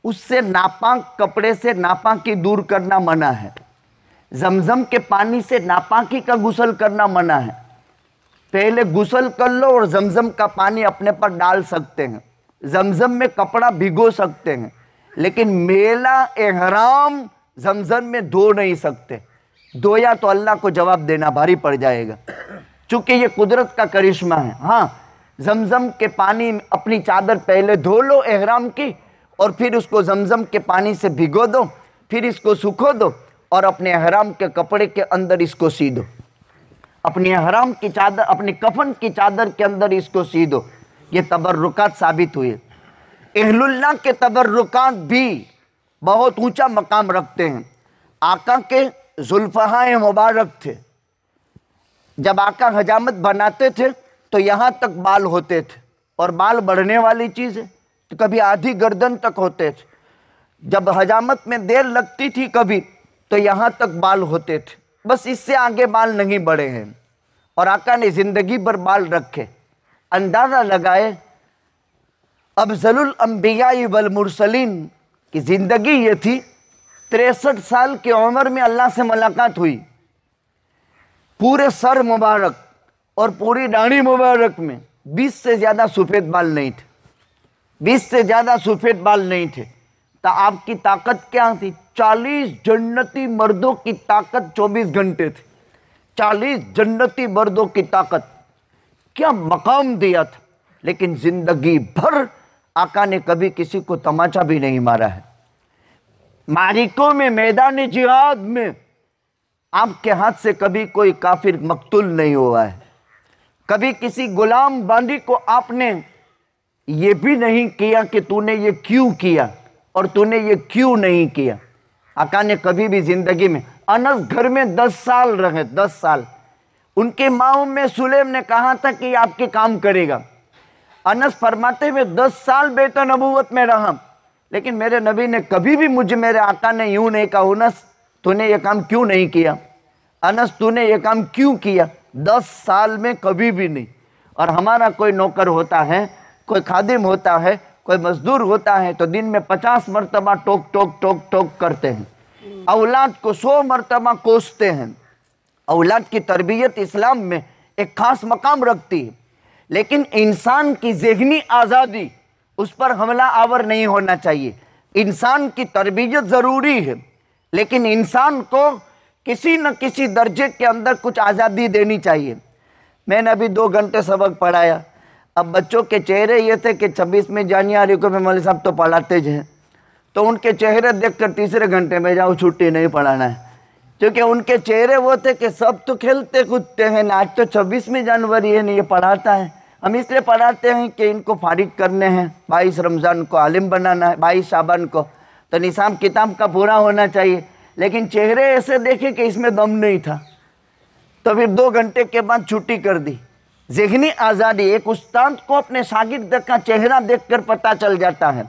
B: उससे नापाक कपड़े से नापाकी दूर करना मना है। जमज़म के पानी से नापाकी का गुस्ल करना मना है। पहले गुस्ल कर लो और जमज़म का पानी अपने पर डाल सकते हैं, जमज़म में कपड़ा भिगो सकते हैं, लेकिन मेला एहराम जमज़म में धो नहीं सकते। धोया तो अल्लाह को जवाब देना भारी पड़ जाएगा, चूँकि ये कुदरत का करिश्मा है। हाँ, जमज़म के पानी में अपनी चादर पहले धो लो एहराम की, और फिर उसको जमज़म के पानी से भिगो दो, फिर इसको सुखो दो, और अपने हराम के कपड़े के अंदर इसको सी दो, अपनी हराम की चादर, अपनी कफन की चादर के अंदर इसको सी दो। ये तबर्रुकात साबित हुए। अहलुल्लाह के तबर्रुकात भी बहुत ऊंचा मकाम रखते हैं। आका के जुल्फ़हाए मुबारक थे, जब आका हजामत बनाते थे तो यहाँ तक बाल होते थे, और बाल बढ़ने वाली चीज़ है तो कभी आधी गर्दन तक होते थे। जब हजामत में देर लगती थी कभी तो यहाँ तक बाल होते थे, बस इससे आगे बाल नहीं बढ़े हैं। और आका ने ज़िंदगी भर बाल रखे। अंदाज़ा लगाए अफज़लुल अंबिया वल मुरसलीन की ज़िंदगी ये थी। 63 साल की उम्र में अल्लाह से मुलाकात हुई। पूरे सर मुबारक और पूरी दाढ़ी मुबारक में 20 से ज़्यादा सफ़ेद बाल नहीं थे, 20 से ज़्यादा सफ़ेद बाल नहीं थे। तो आपकी ताकत क्या थी? 40 जन्नती मर्दों की ताकत 24 घंटे थी। 40 जन्नती मर्दों की ताकत, क्या मकाम दिया था। लेकिन ज़िंदगी भर आका ने कभी किसी को तमाचा भी नहीं मारा है। मारिकों में, मैदान जिहाद में आपके हाथ से कभी कोई काफिर मकतूल नहीं हुआ है। कभी किसी गुलाम बांदी को आपने ये भी नहीं किया कि तूने ये क्यों किया और तूने ये क्यों नहीं किया। आका ने कभी भी जिंदगी में, अनस घर में 10 साल रहे, 10 साल। उनके माँ में सुलेम ने कहा था कि आपके काम करेगा। अनस फरमाते हुए 10 साल बेटा नबूवत में रहा, लेकिन मेरे नबी ने कभी भी मुझे, मेरे आका ने यूं नहीं कहा अनस तूने ये काम क्यों नहीं किया, अनस तूने ये काम क्यों किया। 10 साल में कभी भी नहीं। और हमारा कोई नौकर होता है, कोई खादिम होता है, कोई मजदूर होता है तो दिन में 50 मरतबा टोक टोक टोक टोक करते हैं। औलाद को 100 मरतबा कोसते हैं। औलाद की तरबियत इस्लाम में एक खास मकाम रखती है। लेकिन इंसान की ज़हनी आज़ादी, उस पर हमला आवर नहीं होना चाहिए। इंसान की तरबियत ज़रूरी है, लेकिन इंसान को किसी न किसी दर्जे के अंदर कुछ आज़ादी देनी चाहिए। मैंने अभी 2 घंटे सबक पढ़ाया। अब बच्चों के चेहरे ये थे कि 26 जनवरी को मैं मौलवी साहब तो पढ़ाते हैं, तो उनके चेहरे देखकर तीसरे घंटे में जाओ छुट्टी नहीं पढ़ाना है, क्योंकि उनके चेहरे वो थे कि सब तो खेलते कूदते हैं, आज तो 26 जनवरी है, नहीं ये पढ़ाता है। हम इसलिए पढ़ाते हैं कि इनको फारिग करने हैं, 22 रमज़ान को आलिम बनाना है, 22 शाबान को तो निसाब किताब का पूरा होना चाहिए। लेकिन चेहरे ऐसे देखे कि इसमें दम नहीं था, तो फिर 2 घंटे के बाद छुट्टी कर दी। ज़हनी आज़ादी, एक उस्ताद को अपने शागिर्द का चेहरा देखकर पता चल जाता है।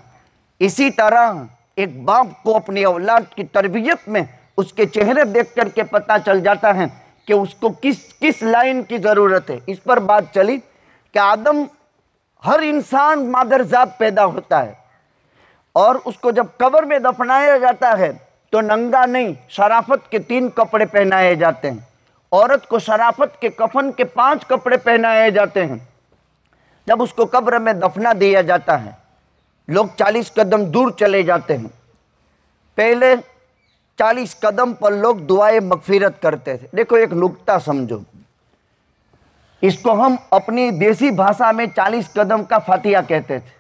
B: इसी तरह एक बाप को अपनी औलाद की तरबियत में उसके चेहरे देख कर के पता चल जाता है कि उसको किस लाइन की ज़रूरत है। इस पर बात चली कि आदम, हर इंसान मादरजात पैदा होता है और उसको जब कब्र में दफनाया जाता है तो नंगा नहीं, शराफत के 3 कपड़े पहनाए जाते हैं। औरत को शराफत के कफन के 5 कपड़े पहनाए जाते हैं। जब उसको कब्र में दफना दिया जाता है, लोग 40 कदम दूर चले जाते हैं। पहले 40 कदम पर लोग दुआए मगफिरत करते थे। देखो एक नुक्ता समझो, इसको हम अपनी देसी भाषा में 40 कदम का फातिहा कहते थे।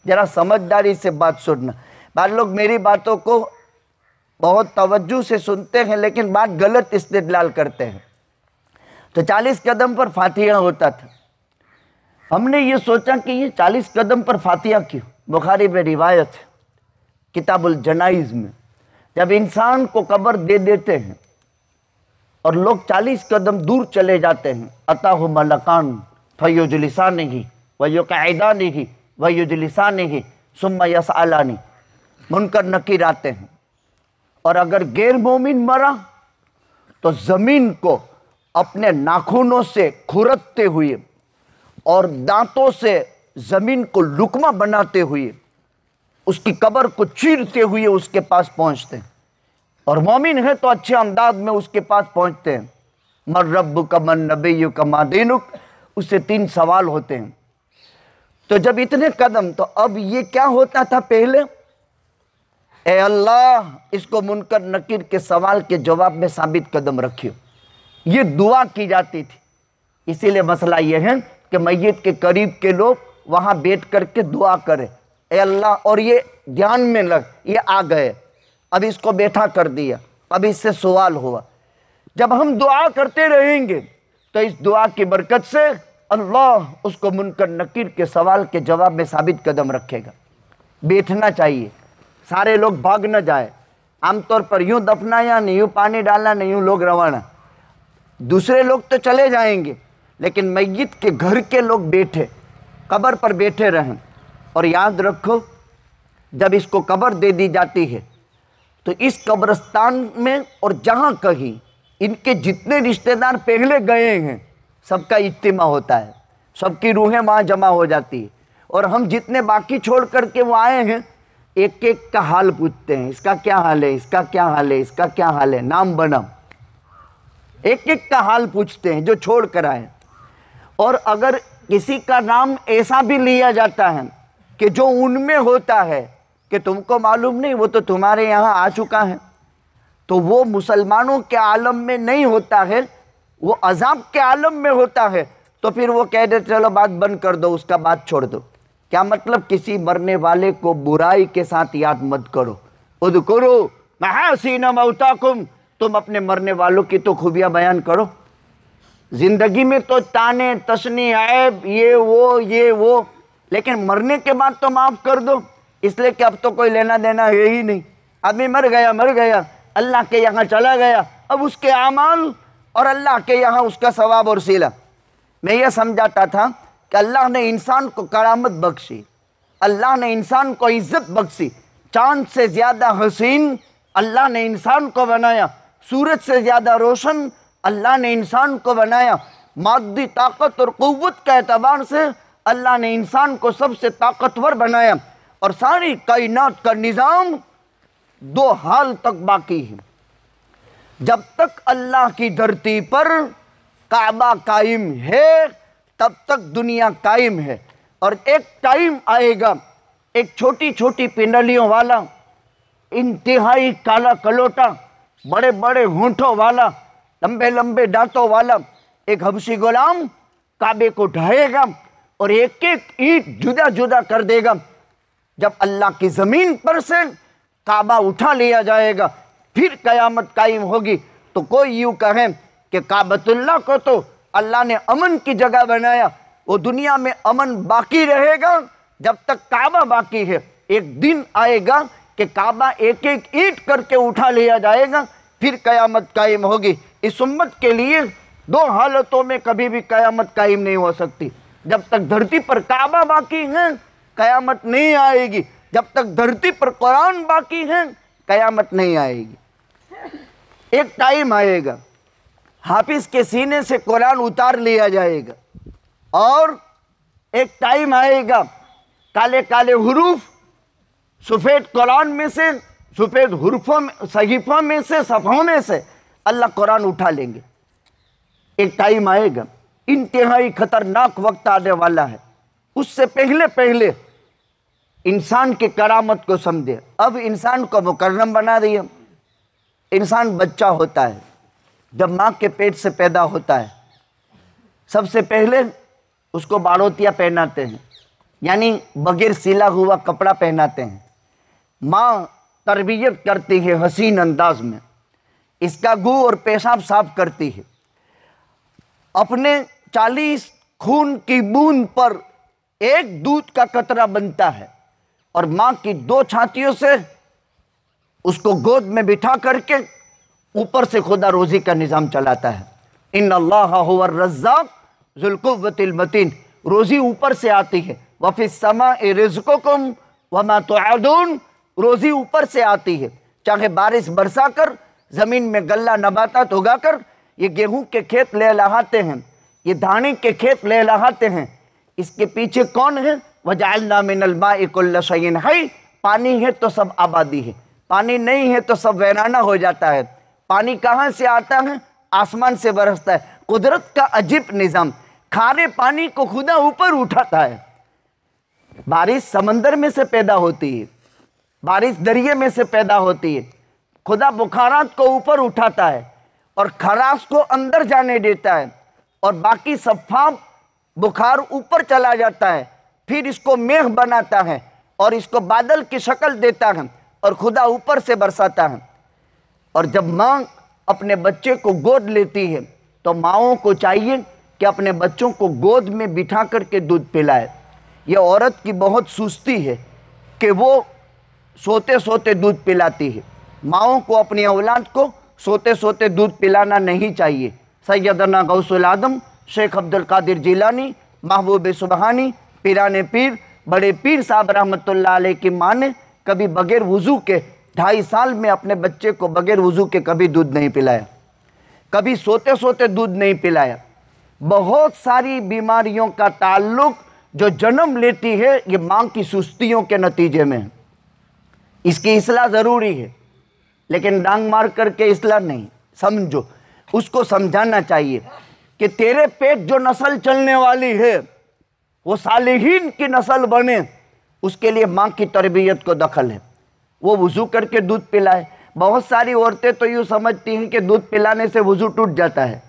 B: जरा समझदारी से बात सुनना। बाद लोग मेरी बातों को बहुत तवज्जो से सुनते हैं लेकिन बात गलत इस्तेदलाल करते हैं। तो 40 कदम पर फातिहा होता था। हमने ये सोचा कि ये 40 कदम पर फातिहा क्यों। बुखारी में रिवायत है, किताबुल जनाइज में, जब इंसान को कब्र दे देते हैं और लोग 40 कदम दूर चले जाते हैं, अताहु मलकान फयुजलिसानिही वयुक़इदानिही वयुजलिसानिही सुम्मा यसअलानी, मुनकर नकीर आते हैं। और अगर गैर मोमिन मरा तो ज़मीन को अपने नाखूनों से खुरदते हुए और दांतों से ज़मीन को लुकमा बनाते हुए उसकी कब्र को चीरते हुए उसके पास पहुंचते हैं। और मोमिन है तो अच्छे अंदाज में उसके पास पहुंचते हैं। मन रब्बुक मन नबियुक मा दीनुक, उससे 3 सवाल होते हैं। तो जब इतने कदम, तो अब ये क्या होता था पहले, ए अल्लाह इसको मुनकर नकीर के सवाल के जवाब में साबित कदम रखियो, ये दुआ की जाती थी। इसीलिए मसला ये है कि मैयत के करीब के लोग वहाँ बैठ करके दुआ करें, ए अल्लाह, और ये ध्यान में लग, ये आ गए, अब इसको बैठा कर दिया, अब इससे सवाल हुआ, जब हम दुआ करते रहेंगे तो इस दुआ की बरकत से अल्लाह उसको मुनकर नकीर के सवाल के जवाब में साबित कदम रखेगा। बैठना चाहिए, सारे लोग भाग न जाए। आमतौर पर यूं दफनाया नहीं, यूं पानी डालना नहीं, यूं लोग रवाना। दूसरे लोग तो चले जाएंगे, लेकिन मैयत के घर के लोग बैठे, कब्र पर बैठे रहें। और याद रखो, जब इसको कब्र दे दी जाती है तो इस कब्रिस्तान में और जहाँ कहीं इनके जितने रिश्तेदार पहले गए हैं सबका इज्तिमा होता है, सबकी रूहें वहाँ जमा हो जाती है। और हम जितने बाकी छोड़ करके वो आए हैं, एक एक का हाल पूछते हैं, इसका क्या हाल है, इसका क्या हाल है, इसका क्या हाल है, नाम बनाम एक एक का हाल पूछते हैं जो छोड़ कर आए। और अगर किसी का नाम ऐसा भी लिया जाता है कि जो उनमें होता है कि तुमको मालूम नहीं, वो तो तुम्हारे यहाँ आ चुका है, तो वो मुसलमानों के आलम में नहीं होता है, वो अजाब के आलम में होता है, तो फिर वो कह दे चलो बात बंद कर दो, उसका बात छोड़ दो। क्या मतलब, किसी मरने वाले को बुराई के साथ याद मत करो। उद्कुरू महासीन मौताकुम, तुम अपने मरने वालों की तो खूबियां बयान करो। जिंदगी में तो ताने तशनी ऐब ये वो, लेकिन मरने के बाद तो माफ कर दो, इसलिए कि अब तो कोई लेना देना है ही नहीं। आदमी मर गया, अल्लाह के यहाँ चला गया, अब उसके आमाल और अल्लाह के यहाँ उसका सवाब और सिला। मैं ये समझाता था कि अल्लाह ने इंसान को करामत बख्शी, अल्लाह ने इंसान को इज्जत बख्शी। चांद से ज़्यादा हसीन अल्लाह ने इंसान को बनाया, सूरज से ज़्यादा रोशन अल्लाह ने इंसान को बनाया। मादी ताकत और क़ुव्वत के एतबार से अल्लाह ने इंसान को सबसे ताकतवर बनाया। और सारी कायनात का निज़ाम दो हाल तक बाकी है। जब तक अल्लाह की धरती पर काबा कायम है तब तक दुनिया कायम है। और एक टाइम आएगा, एक छोटी छोटी पिंडलियों वाला, इंतहाई काला कलोटा, बड़े बड़े होंठों वाला, लंबे लंबे दांतों वाला एक हबशी गुलाम काबे को ढाएगा और एक एक ईंट जुदा जुदा कर देगा। जब अल्लाह की ज़मीन पर से काबा उठा लिया जाएगा, फिर क़यामत कायम होगी। तो कोई यूँ कहे कि काबतुल्लाह को तो अल्लाह ने अमन की जगह बनाया, वो दुनिया में अमन बाकी रहेगा जब तक काबा बाकी है। एक दिन आएगा कि काबा एक एक ईंट करके उठा लिया जाएगा, फिर क़यामत कायम होगी। इस उम्मत के लिए दो हालतों में कभी भी क़यामत कायम नहीं हो सकती। जब तक धरती पर काबा बाकी है क़यामत नहीं आएगी, जब तक धरती पर कुरान बाकी है क़यामत नहीं आएगी। एक टाइम आएगा हाफिज के सीने से कुरान उतार लिया जाएगा, और एक टाइम आएगा काले काले हुरूफ सफ़ेद कुरान में से, सफ़ेद हुरूफों में, सहीफ़ों में से, सफ़ों में से अल्लाह कुरान उठा लेंगे। एक टाइम आएगा, इंतहाई खतरनाक वक्त आने वाला है। उससे पहले पहले इंसान की करामत को समझे। अब इंसान को मुकर्रम बना दिया। इंसान बच्चा होता है, जब माँ के पेट से पैदा होता है, सबसे पहले उसको बारोतिया पहनाते हैं, यानी बगैर सिला हुआ कपड़ा पहनाते हैं। माँ तरबियत करती है हसीन अंदाज में, इसका गू और पेशाब साफ करती है। अपने 40 खून की बूंद पर एक दूध का कतरा बनता है, और माँ की 2 छातियों से उसको गोद में बिठा करके ऊपर से खुदा रोज़ी का निज़ाम चलाता है। इन्नल्लाह हुवर रज़्ज़ाक़ ज़ुल क़ुव्वतिल मतीन, रोज़ी ऊपर से आती है। वफ़िस समाइ रिज़्क़ुकुम वमा तुअदून, रोज़ी ऊपर से आती है। चाहे बारिश बरसा कर ज़मीन में गल्ला नबातात उगा कर ये गेहूं के खेत ले लहाते हैं, ये धाने के खेत ले लहाते हैं, इसके पीछे कौन है? वजअलना मिनल माइ कुल्ल शैइन हय्य, पानी है तो सब आबादी है, पानी नहीं है तो सब वैराना हो जाता है। पानी कहाँ से आता है? आसमान से बरसता है। कुदरत का अजीब निज़ाम, खारे पानी को खुदा ऊपर उठाता है। बारिश समंदर में से पैदा होती है, बारिश दरिया में से पैदा होती है। खुदा बुखारात को ऊपर उठाता है और खराश को अंदर जाने देता है, और बाकी सफ़ा बुखार ऊपर चला जाता है। फिर इसको मेघ बनाता है और इसको बादल की शक्ल देता है, और खुदा ऊपर से बरसाता है। और जब माँ अपने बच्चे को गोद लेती है तो माँओं को चाहिए कि अपने बच्चों को गोद में बिठा करके दूध पिलाए। यह औरत की बहुत सुस्ती है कि वो सोते सोते दूध पिलाती है। माँओं को अपनी औलाद को सोते सोते दूध पिलाना नहीं चाहिए। सैयदना गौसुल आदम शेख अब्दुल कादिर जिलानी, महबूब सुबहानी, पीराने पीर, बड़े पीर साहब रहमतुल्लाह अलैह की माँ ने कभी बगैर वज़ू के 2.5 साल में अपने बच्चे को बगैर वज़ू के कभी दूध नहीं पिलाया, कभी सोते सोते दूध नहीं पिलाया। बहुत सारी बीमारियों का ताल्लुक जो जन्म लेती है ये माँ की सुस्तियों के नतीजे में है। इसकी इस्लाह ज़रूरी है, लेकिन डांग मार करके इस्लाह नहीं। समझो, उसको समझाना चाहिए कि तेरे पेट जो नस्ल चलने वाली है वो सालिहीन की नस्ल बने, उसके लिए माँ की तरबियत को दखल है। वो वज़ू करके दूध पिलाए। बहुत सारी औरतें तो यूँ समझती हैं कि दूध पिलाने से वज़ू टूट जाता है।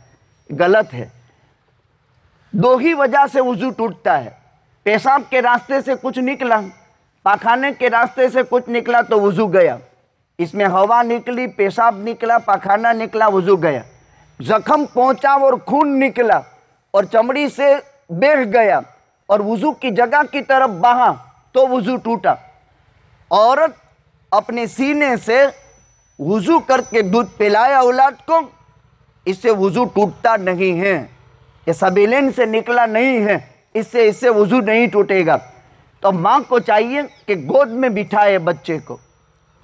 B: गलत है। 2 ही वजह से वज़ू टूटता है। पेशाब के रास्ते से कुछ निकला, पाखाने के रास्ते से कुछ निकला तो वज़ू गया। इसमें हवा निकली, पेशाब निकला, पाखाना निकला, वज़ू गया। जख्म पहुंचा और खून निकला और चमड़ी से बह गया और वज़ू की जगह की तरफ बहा तो वज़ू टूटा। औरत अपने सीने से वज़ू करके दूध पिलाया औलाद को, इससे वज़ू टूटता नहीं है। ये सबीलेन से निकला नहीं है, इससे वज़ू नहीं टूटेगा। तो माँ को चाहिए कि गोद में बिठाए बच्चे को,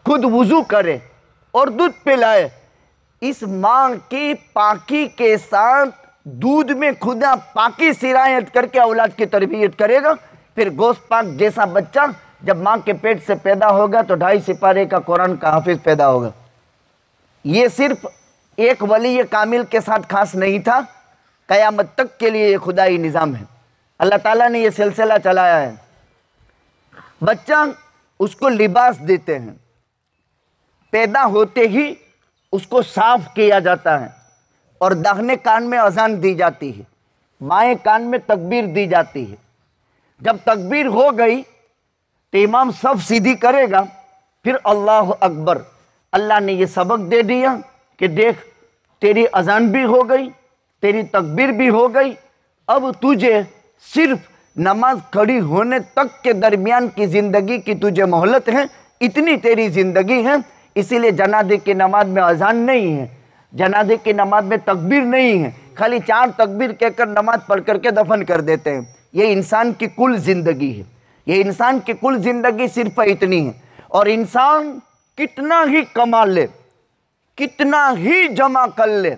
B: खुद वज़ू करे और दूध पिलाए। इस माँ की पाकी के साथ दूध में खुदा पाकी सिरायत करके औलाद की तरबियत करेगा। फिर गोश्त पाक जैसा बच्चा जब माँ के पेट से पैदा होगा तो 2.5 सिपारे का कुरान का हाफिज पैदा होगा। ये सिर्फ एक वली कामिल के साथ खास नहीं था, क़यामत तक के लिए ये खुदाई निज़ाम है। अल्लाह ताला ने ये सिलसिला चलाया है। बच्चा उसको लिबास देते हैं, पैदा होते ही उसको साफ किया जाता है और दाहिने कान में अजान दी जाती है, बाएं कान में तकबीर दी जाती है। जब तकबीर हो गई तो इमाम सब सीधी करेगा, फिर अल्लाह अकबर। अल्लाह ने ये सबक दे दिया कि देख तेरी अजान भी हो गई, तेरी तकबीर भी हो गई, अब तुझे सिर्फ नमाज खड़ी होने तक के दरमियान की ज़िंदगी की तुझे मोहलत है, इतनी तेरी ज़िंदगी है। इसीलिए जनाजे की नमाज में अजान नहीं है, जनाजे की नमाज में तकबीर नहीं है, खाली 4 तकबीर कहकर नमाज पढ़ करके दफन कर देते हैं। ये इंसान की कुल ज़िंदगी है, ये इंसान की कुल ज़िंदगी सिर्फ इतनी है। और इंसान कितना ही कमा ले, कितना ही जमा कर ले,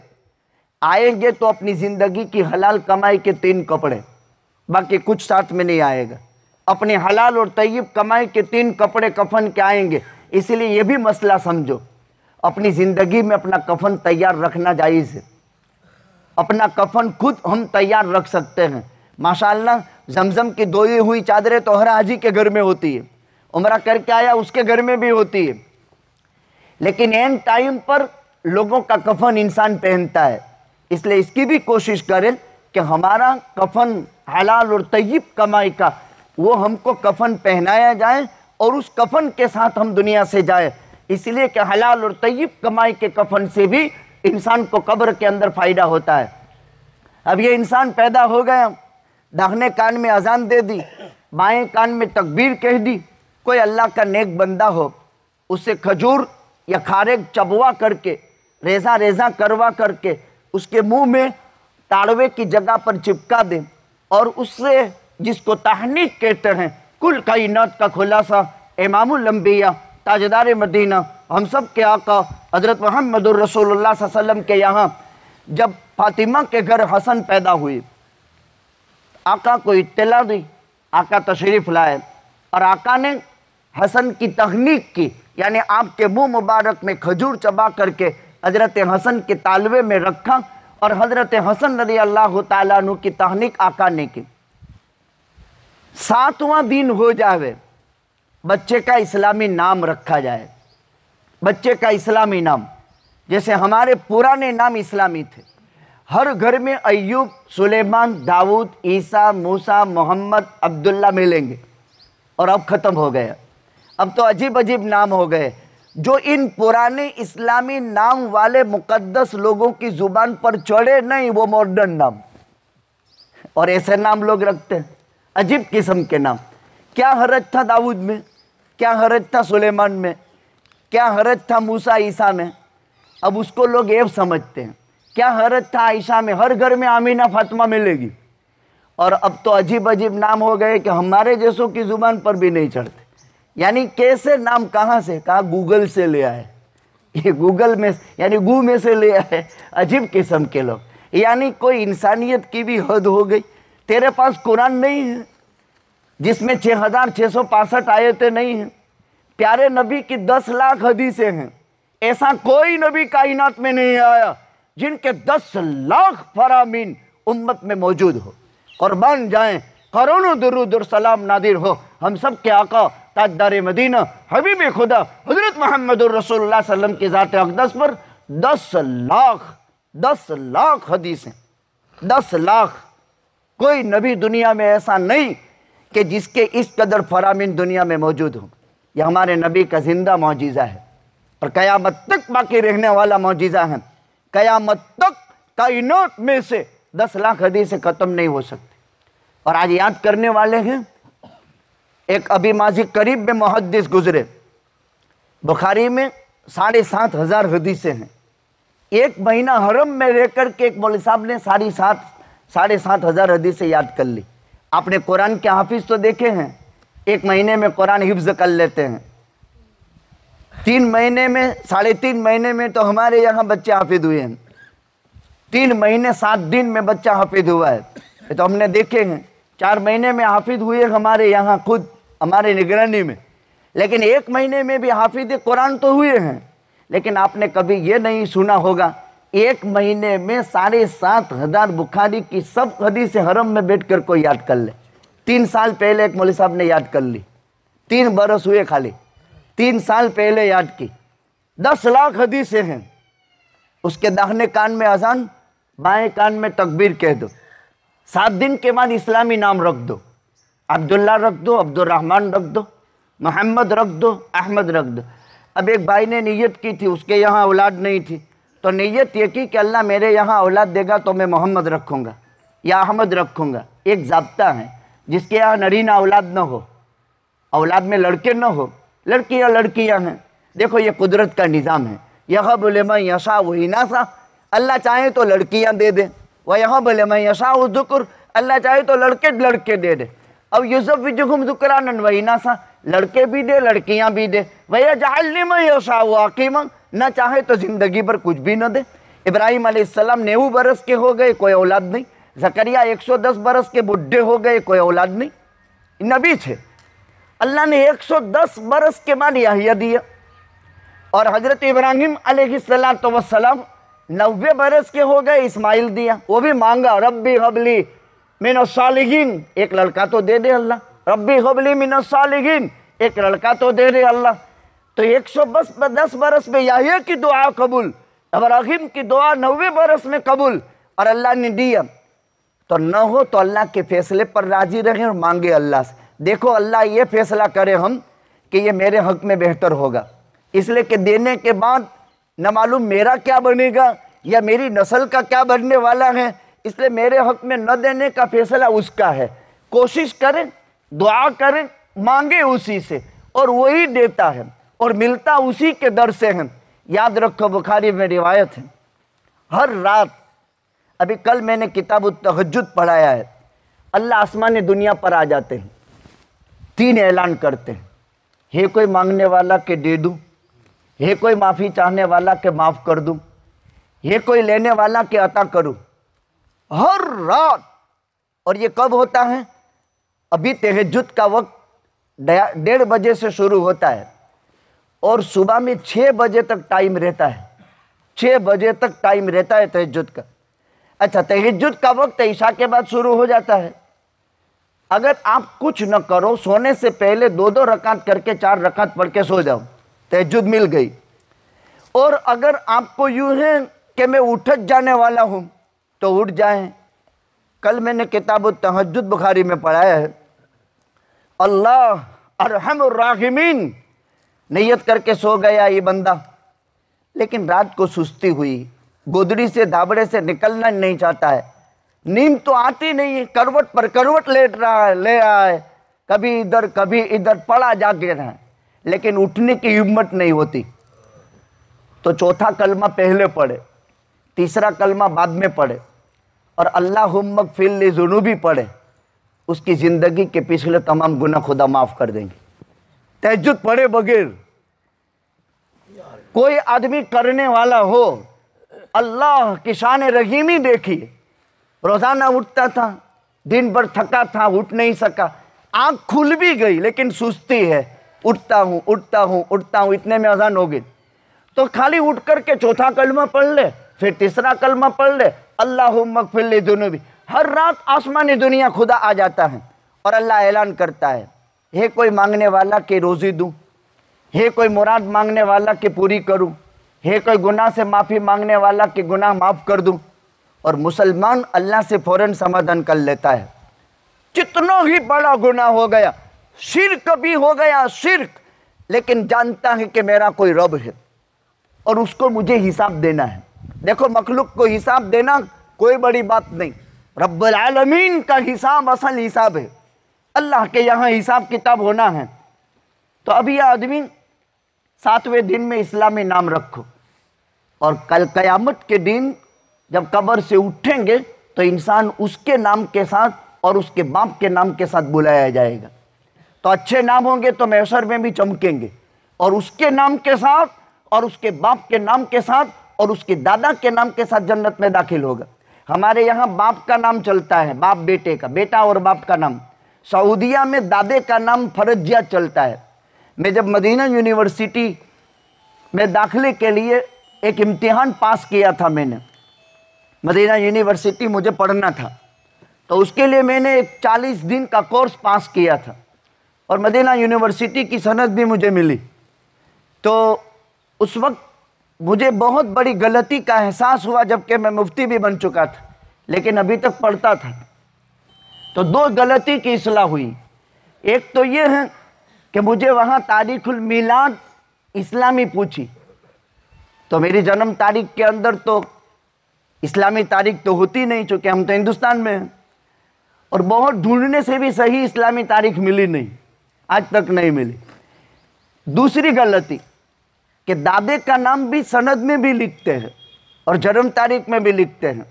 B: आएंगे तो अपनी ज़िंदगी की हलाल कमाई के 3 कपड़े, बाकी कुछ साथ में नहीं आएगा। अपने हलाल और तय्यब कमाई के 3 कपड़े कफन के आएंगे। इसलिए ये भी मसला समझो, अपनी ज़िंदगी में अपना कफन तैयार रखना जायज़ है। अपना कफन खुद हम तैयार रख सकते हैं। माशाअल्लाह जमजम की धोई हुई चादरें तो हर हाजी के घर में होती है, उम्रा करके आया उसके घर में भी होती है, लेकिन एंड टाइम पर लोगों का कफन इंसान पहनता है। इसलिए इसकी भी कोशिश करें कि हमारा कफन हलाल और तय्यब कमाई का वो हमको कफन पहनाया जाए और उस कफन के साथ हम दुनिया से जाए। इसलिए कि हलाल और तय्यब कमाई के कफन से भी इंसान को कब्र के अंदर फ़ायदा होता है। अब ये इंसान पैदा हो गया, दाहिने कान में अजान दे दी, बाएं कान में तकबीर कह दी। कोई अल्लाह का नेक बंदा हो, उससे खजूर या खारेक चबवा करके, रेज़ा रेज़ा करवा करके उसके मुंह में ताड़वे की जगह पर चिपका दे और उससे, जिसको तहनीक कहते हैं, कुल कायनात का खुलासा, इमामुल अंबिया, ताजदार मदीना, हम सब के आका हज़रत मुहम्मदुर रसूलुल्लाह सल्लल्लाहु अलैहि वसल्लम के यहाँ जब फातिमा के घर हसन पैदा हुए, आका को इत्तला दी, आका तशरीफ़ लाए और आका ने हसन की तहनीक की, यानी आपके मुंह मुबारक में खजूर चबा करके हज़रत हसन के तालवे में रखा और हज़रत हसन रज़ी अल्लाह ताला अन्हु की तहनीक आका ने की। 7वां दिन हो जावे, बच्चे का इस्लामी नाम रखा जाए, बच्चे का इस्लामी नाम। जैसे हमारे पुराने नाम इस्लामी थे, हर घर में अय्यूब, सुलेमान, दाऊद, ईसा, मूसा, मोहम्मद, अब्दुल्ला मिलेंगे, और अब ख़त्म हो गया। अब तो अजीब अजीब नाम हो गए। जो इन पुराने इस्लामी नाम वाले मुकद्दस लोगों की जुबान पर चढ़े नहीं, वो मॉडर्न नाम। और ऐसे नाम लोग रखते हैं, अजीब किस्म के नाम। क्या हरज था दाऊद में, क्या हरज था सुलेमान में, क्या हरज था मूसा ईसा में, अब उसको लोग ये समझते हैं। क्या हरज था आयशा में, हर घर में आमीना फातिमा मिलेगी। और अब तो अजीब अजीब नाम हो गए कि हमारे जैसों की जुबान पर भी नहीं चढ़ते। यानी कैसे नाम कहाँ से, कहा गूगल से ले आए, ये गूगल में यानी गू में से ले आए। अजीब किस्म के लोग, यानी कोई इंसानियत की भी हद हो गई। तेरे पास कुरान नहीं है जिसमें 6665 आयतें नहीं हैं, प्यारे नबी की 10 लाख हदीसें हैं। ऐसा कोई नबी कायनात में नहीं आया जिनके 10 लाख फरामीन उम्मत में मौजूद हो। कुर्बान जाएं, करोड़ों दुरूद और सलाम नादिर हो हम सब के आका ताजदार मदीना हबीब खुदा हजरत मोहम्मदुर रसूलुल्लाह सल्लम की ज़ात अक़दस पर 10 लाख हदीसें, 10 लाख। कोई नबी दुनिया में ऐसा नहीं कि जिसके इस कदर फरामीन दुनिया में मौजूद हो। यह हमारे नबी का जिंदा मौजिज़ा है और क़यामत तक बाकी रहने वाला मौजिज़ा है। क़यामत तक कायनात में से 10 लाख हदीसें ख़त्म नहीं हो सकती। और आज याद करने वाले हैं, एक अभी माजी करीब में मुहद्दिस गुजरे, बुखारी में 7,500 हदीसें हैं। एक महीना हरम में रहकर के एक मौलवी साहब ने 7,500 हदीसें याद कर ली। आपने कुरान के हाफिज तो देखे हैं, एक महीने में कुरान हिफ्ज कर लेते हैं। 3 महीने में, 3.5 महीने में तो हमारे यहाँ बच्चे हाफिज हुए हैं। 3 महीने 7 दिन में बच्चा हाफिज हुआ है, ये तो हमने देखे हैं। 4 महीने में हाफिज हुए हमारे यहाँ खुद, हमारे निगरानी में। लेकिन 1 महीने में भी हाफिज कुरान तो हुए हैं। लेकिन आपने कभी ये नहीं सुना होगा 1 महीने में 7,500 बुखारी की सब हदीसें हरम में बैठकर कोई याद कर ले। 3 साल पहले एक मौलवी साहब ने याद कर ली, 3 बरस हुए खाली, 3 साल पहले याद की। 10 लाख हदीसें हैं। उसके दाहिने कान में अजान, बाएं कान में तकबीर कह दो। 7 दिन के बाद इस्लामी नाम रख दो, अब्दुल्ला रख दो, अब्दुर्रहमान रख दो, मोहम्मद रख दो, अहमद रख दो। अब एक भाई ने नीयत की थी, उसके यहाँ औलाद नहीं थी, तो नीयत ये की कि अल्लाह मेरे यहाँ औलाद देगा तो मैं मोहम्मद रखूँगा या अहमद रखूँगा। एक ज़ाब्ता है, जिसके यहाँ नरीना औलाद न हो, औलाद में लड़के न हो, लड़कियाँ लड़कियाँ हैं। देखो ये कुदरत का निज़ाम है। यह बोले मैं यशा वही ना सा, अल्लाह चाहे तो लड़कियाँ दे दे। वह यहाँ बोले मैं यशा दुकुर, अल्लाह चाहे तो लड़के लड़के दे दे। अब यूसुफ विजुकुम दुकरानन वही ना सा, लड़के भी दे लड़कियाँ भी दे। भैया जालनी में यशा वाकीमा, न चाहे तो ज़िंदगी पर कुछ भी न दे। इब्राहिम अलैहिस्सलाम 90 बरस के हो गए, कोई औलाद नहीं। ज़करिया 110 बरस के बुढ़े हो गए, कोई औलाद नहीं। नबी थे। अल्लाह ने 110 बरस के बाद याहिया दिया। और हज़रत इब्राहिम अलैहिस्सलाम 90 बरस के हो गए, इस्माइल दिया। वो भी मांगा, रब्बी हबली मिनस सालिहीन, एक लड़का तो दे दे अल्लाह। रब्बी हबली मिनस सालिहीन, एक लड़का तो दे दे अल्लाह। तो 110 बरस में याहिया की दुआ कबूल, इब्राहिम की दुआ 90 बरस में कबूल, और अल्लाह ने दिया। तो न हो तो अल्लाह के फैसले पर राजी रहें और मांगे अल्लाह से। देखो अल्लाह ये फैसला करे हम कि ये मेरे हक में बेहतर होगा, इसलिए कि देने के बाद न मालूम मेरा क्या बनेगा या मेरी नस्ल का क्या बनने वाला है, इसलिए मेरे हक में न देने का फैसला उसका है। कोशिश करें, दुआ करें, मांगे उसी से, और वही देता है और मिलता उसी के दर से है। याद रखो, बुखारी में रिवायत है, हर रात, अभी कल मैंने किताब तहज्जुद पढ़ाया है, अल्लाह आसमानी दुनिया पर आ जाते हैं, 3 ऐलान करते हैं। हे कोई मांगने वाला के दे दूँ, हे कोई माफ़ी चाहने वाला के माफ़ कर दूँ, हे कोई लेने वाला के अता करूँ, हर रात। और ये कब होता है? अभी तहज्जुद का वक्त 1:30 बजे से शुरू होता है और सुबह में 6 बजे तक टाइम रहता है। 6 बजे तक टाइम रहता है तहज्जुद का। अच्छा, तहज्जुद का वक्त ईशा के बाद शुरू हो जाता है। अगर आप कुछ न करो, सोने से पहले 2-2 रकात करके 4 रकात पढ़ के सो जाओ, तहज्जुद मिल गई। और अगर आपको यूं है कि मैं उठ जाने वाला हूं, तो उठ जाएं। कल मैंने किताब तहज्जुद बुखारी में पढ़ाया है, अल्लाह अरहमुर राहिमीन, नियत करके सो गया ये बंदा, लेकिन रात को सुस्ती हुई, गोदड़ी से धाबड़े से निकलना नहीं चाहता है, नींद तो आती नहीं है, करवट पर करवट लेट रहा है, ले रहा है, कभी इधर पड़ा जाके रहा है, लेकिन उठने की हिम्मत नहीं होती। तो चौथा कलमा पहले पढ़े, तीसरा कलमा बाद में पढ़े और अल्लाहुम्मा ग़फ़िर ली ज़ुनूबी पढ़े, उसकी ज़िंदगी के पिछले तमाम गुनाह खुदा माफ़ कर देंगे। तहज्जुद पढ़े बगैर कोई आदमी करने वाला हो, अल्लाह की शान रहीमी देखिए। रोज़ाना उठता था, दिन भर थका था, उठ नहीं सका, आँख खुल भी गई लेकिन सुस्ती है, उठता हूँ, इतने में अज़ान हो गई। तो खाली उठ करके चौथा कलमा पढ़ ले, फिर तीसरा कलमा पढ़ ले, अल्लाहुम्मा ग़फ़िर ली ज़ुनूबी। हर रात आसमानी दुनिया खुदा आ जाता है और अल्लाह ऐलान करता है, हे कोई मांगने वाला कि रोज़ी दूँ, हे कोई मुराद मांगने वाला कि पूरी करूँ, हे कोई गुनाह से माफ़ी मांगने वाला कि गुनाह माफ़ कर दूँ। और मुसलमान अल्लाह से फ़ौरन समाधान कर लेता है। जितना ही बड़ा गुनाह हो गया, शिर्क भी हो गया शिर्क, लेकिन जानता है कि मेरा कोई रब है और उसको मुझे हिसाब देना है। देखो, मखलूक को हिसाब देना कोई बड़ी बात नहीं, रब्बुल आलमीन का हिसाब असल हिसाब है, अल्लाह के यहाँ हिसाब किताब होना है। तो अभी यह आदमी 7वें दिन में इस्लामी नाम रखो और कल क़यामत के दिन जब कब्र से उठेंगे तो इंसान उसके नाम के साथ और उसके बाप के नाम के साथ बुलाया जाएगा। तो अच्छे नाम होंगे तो महशर में भी चमकेंगे, और उसके नाम के साथ और उसके बाप के नाम के साथ और उसके दादा के नाम के साथ जन्नत में दाखिल होगा। हमारे यहाँ बाप का नाम चलता है, बाप बेटे का, बेटा और बाप का नाम। सऊदिया में दादे का नाम फरजिया चलता है। मैं जब मदीना यूनिवर्सिटी में दाखिले के लिए एक इम्तिहान पास किया था, मैंने मदीना यूनिवर्सिटी मुझे पढ़ना था, तो उसके लिए मैंने एक 40 दिन का कोर्स पास किया था और मदीना यूनिवर्सिटी की सनद भी मुझे मिली। तो उस वक्त मुझे बहुत बड़ी गलती का एहसास हुआ, जबकि मैं मुफ्ती भी बन चुका था, लेकिन अभी तक पढ़ता था। तो 2 गलती की इस्लाह हुई। एक तो ये है कि मुझे वहाँ तारीख़ुल मीलाद इस्लामी पूछी, तो मेरी जन्म तारीख के अंदर तो इस्लामी तारीख तो होती नहीं, चूँकि हम तो हिंदुस्तान में हैं, और बहुत ढूंढने से भी सही इस्लामी तारीख मिली नहीं, आज तक नहीं मिली। दूसरी गलती कि दादे का नाम भी सनद में भी लिखते हैं और जन्म तारीख में भी लिखते हैं।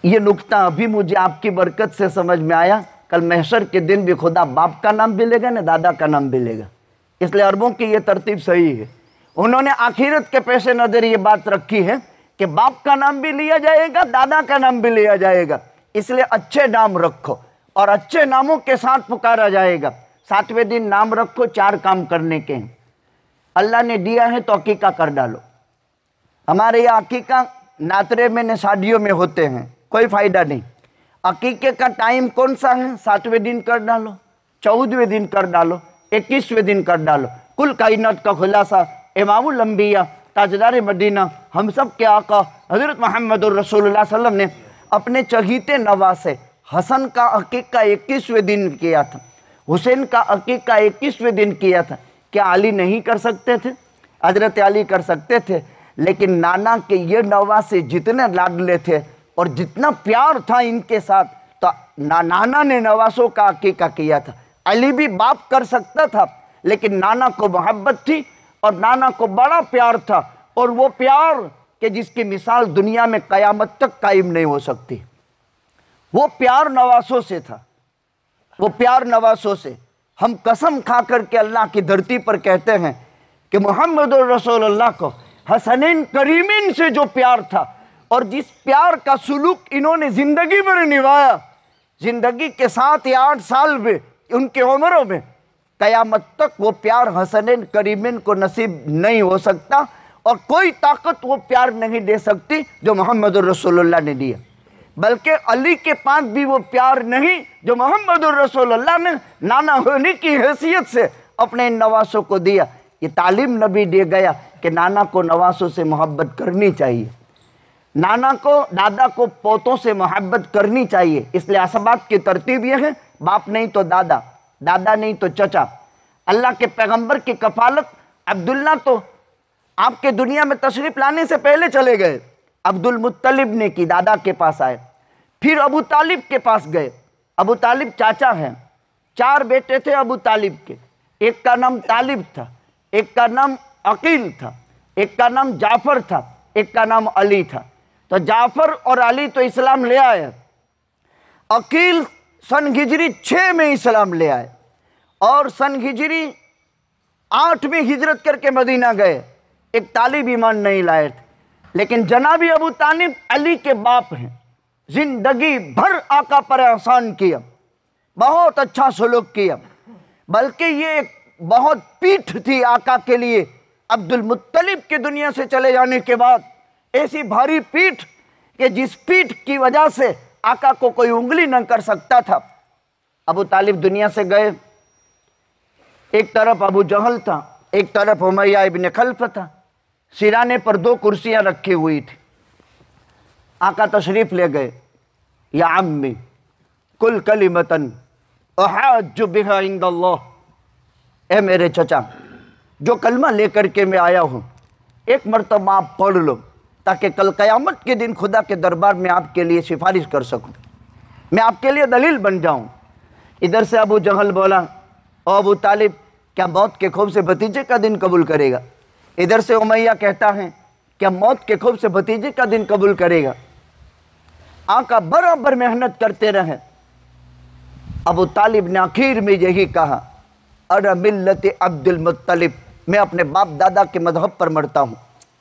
B: ये नुक्ता अभी मुझे आपकी बरकत से समझ में आया। कल महशर के दिन भी खुदा बाप का नाम भी लेगा ना, दादा का नाम भी लेगा। इसलिए अरबों की ये तरतीब सही है। उन्होंने आखिरत के पेश नज़र ये बात रखी है कि बाप का नाम भी लिया जाएगा, दादा का नाम भी लिया जाएगा। इसलिए अच्छे नाम रखो और अच्छे नामों के साथ पुकारा जाएगा। 7वें दिन नाम रखो, 4 काम करने के हैं। अल्लाह ने दिया है तो अकीका कर डालो। हमारे यहाँ अकीका नातरे में न शादियों में होते हैं, कोई फ़ायदा नहीं। अकीके का टाइम कौन सा है? 7वें दिन कर डालो, 14वें दिन कर डालो, 21वें दिन कर डालो। कुल कायनात का खुलासा इमामुल अंबिया ताजदार मदीना हम सब के आका हज़रत मुहम्मदुर रसूलुल्लाह सल्लल्लाहु अलैहि वसल्लम ने अपने चहीते नवासे हसन का अकीका 21वें दिन किया था, हुसैन का अकीका 21वें दिन किया था। क्या अली नहीं कर सकते थे? हजरत अली कर सकते थे, लेकिन नाना के ये नवासे जितने लाडले थे और जितना प्यार था इनके साथ, तो नाना ने नवासों का अकीका किया था। अली भी बाप कर सकता था, लेकिन नाना को मोहब्बत थी और नाना को बड़ा प्यार था, और वो प्यार कि जिसकी मिसाल दुनिया में क़यामत तक कायम नहीं हो सकती। वो प्यार नवासों से था, वो प्यार नवासों से। हम कसम खा कर के अल्लाह की धरती पर कहते हैं कि मुहम्मद रसूलुल्लाह को हसनैन करीमीन से जो प्यार था और जिस प्यार का सुलूक इन्होंने ज़िंदगी भर निभाया, ज़िंदगी के 7 या 8 साल में उनके उम्रों में, क़यामत तक वो प्यार हसनैन करीमीन को नसीब नहीं हो सकता, और कोई ताकत वो प्यार नहीं दे सकती जो मोहम्मद रसूलुल्लाह ने दिया। बल्कि अली के पास भी वो प्यार नहीं जो मोहम्मद रसूलुल्लाह ने नाना होने की हैसियत से अपने इन नवासों को दिया। ये तालीम नबी दे गया कि नाना को नवासों से मोहब्बत करनी चाहिए, नाना को दादा को पोतों से मोहब्बत करनी चाहिए। इसलिए असबात की तरतीब यह है, बाप नहीं तो दादा, दादा नहीं तो चचा। अल्लाह के पैगंबर की कफालत अब्दुल्ला तो आपके दुनिया में तशरीफ लाने से पहले चले गए, अब्दुल मुत्तलिब ने की, दादा के पास आए, फिर अबू तालिब के पास गए। अबू तालिब चाचा हैं, 4 बेटे थे अबू तालिब के, एक का नाम तालिब था, एक का नाम अकील था, एक का नाम जाफर था, एक का नाम अली था। तो जाफर और अली तो इस्लाम ले आए, अकील सन हिजरी 6 में इस्लाम ले आए और सन हिजरी 8 में हिजरत करके मदीना गए। एक तालिब ईमान नहीं लाए थे, लेकिन जनाबी अबू तालिब अली के बाप हैं, जिंदगी भर आका पर एहसान किया, बहुत अच्छा सलूक किया, बल्कि ये एक बहुत पीठ थी आका के लिए। अब्दुल मुत्तलिब के दुनिया से चले जाने के बाद ऐसी भारी पीठ कि जिस पीठ की वजह से आका को कोई उंगली न कर सकता था। अबू तालिब दुनिया से गए, एक तरफ अबू जहल था, एक तरफ उमैया इब्न खल्फ था, सिराने पर 2 कुर्सियां रखी हुई थी। आका तशरीफ ले गए, या अम्मी कुल कलिमतन अहज्जु बिहा इंदल्लाह, ए मेरे चचा जो कलमा लेकर के मैं आया हूँ एक मरतबा आप पढ़ लो, ताकि कल क़यामत के दिन खुदा के दरबार में आपके लिए सिफारिश कर सकूँ, मैं आपके लिए दलील बन जाऊँ। इधर से अबू जहल बोला, ओ अबू तालिब क्या मौत के खौफ से भतीजे का दिन कबूल करेगा? इधर से उमैया कहता है क्या मौत के खौफ से भतीजे का दिन कबूल करेगा? आका बराबर मेहनत करते रहे। अबू तालिब ने आखिर में यही कहा, अरे मिल्लत अब्दुल मुत्तलिब, मैं अपने बाप दादा के मजहब पर मरता हूँ।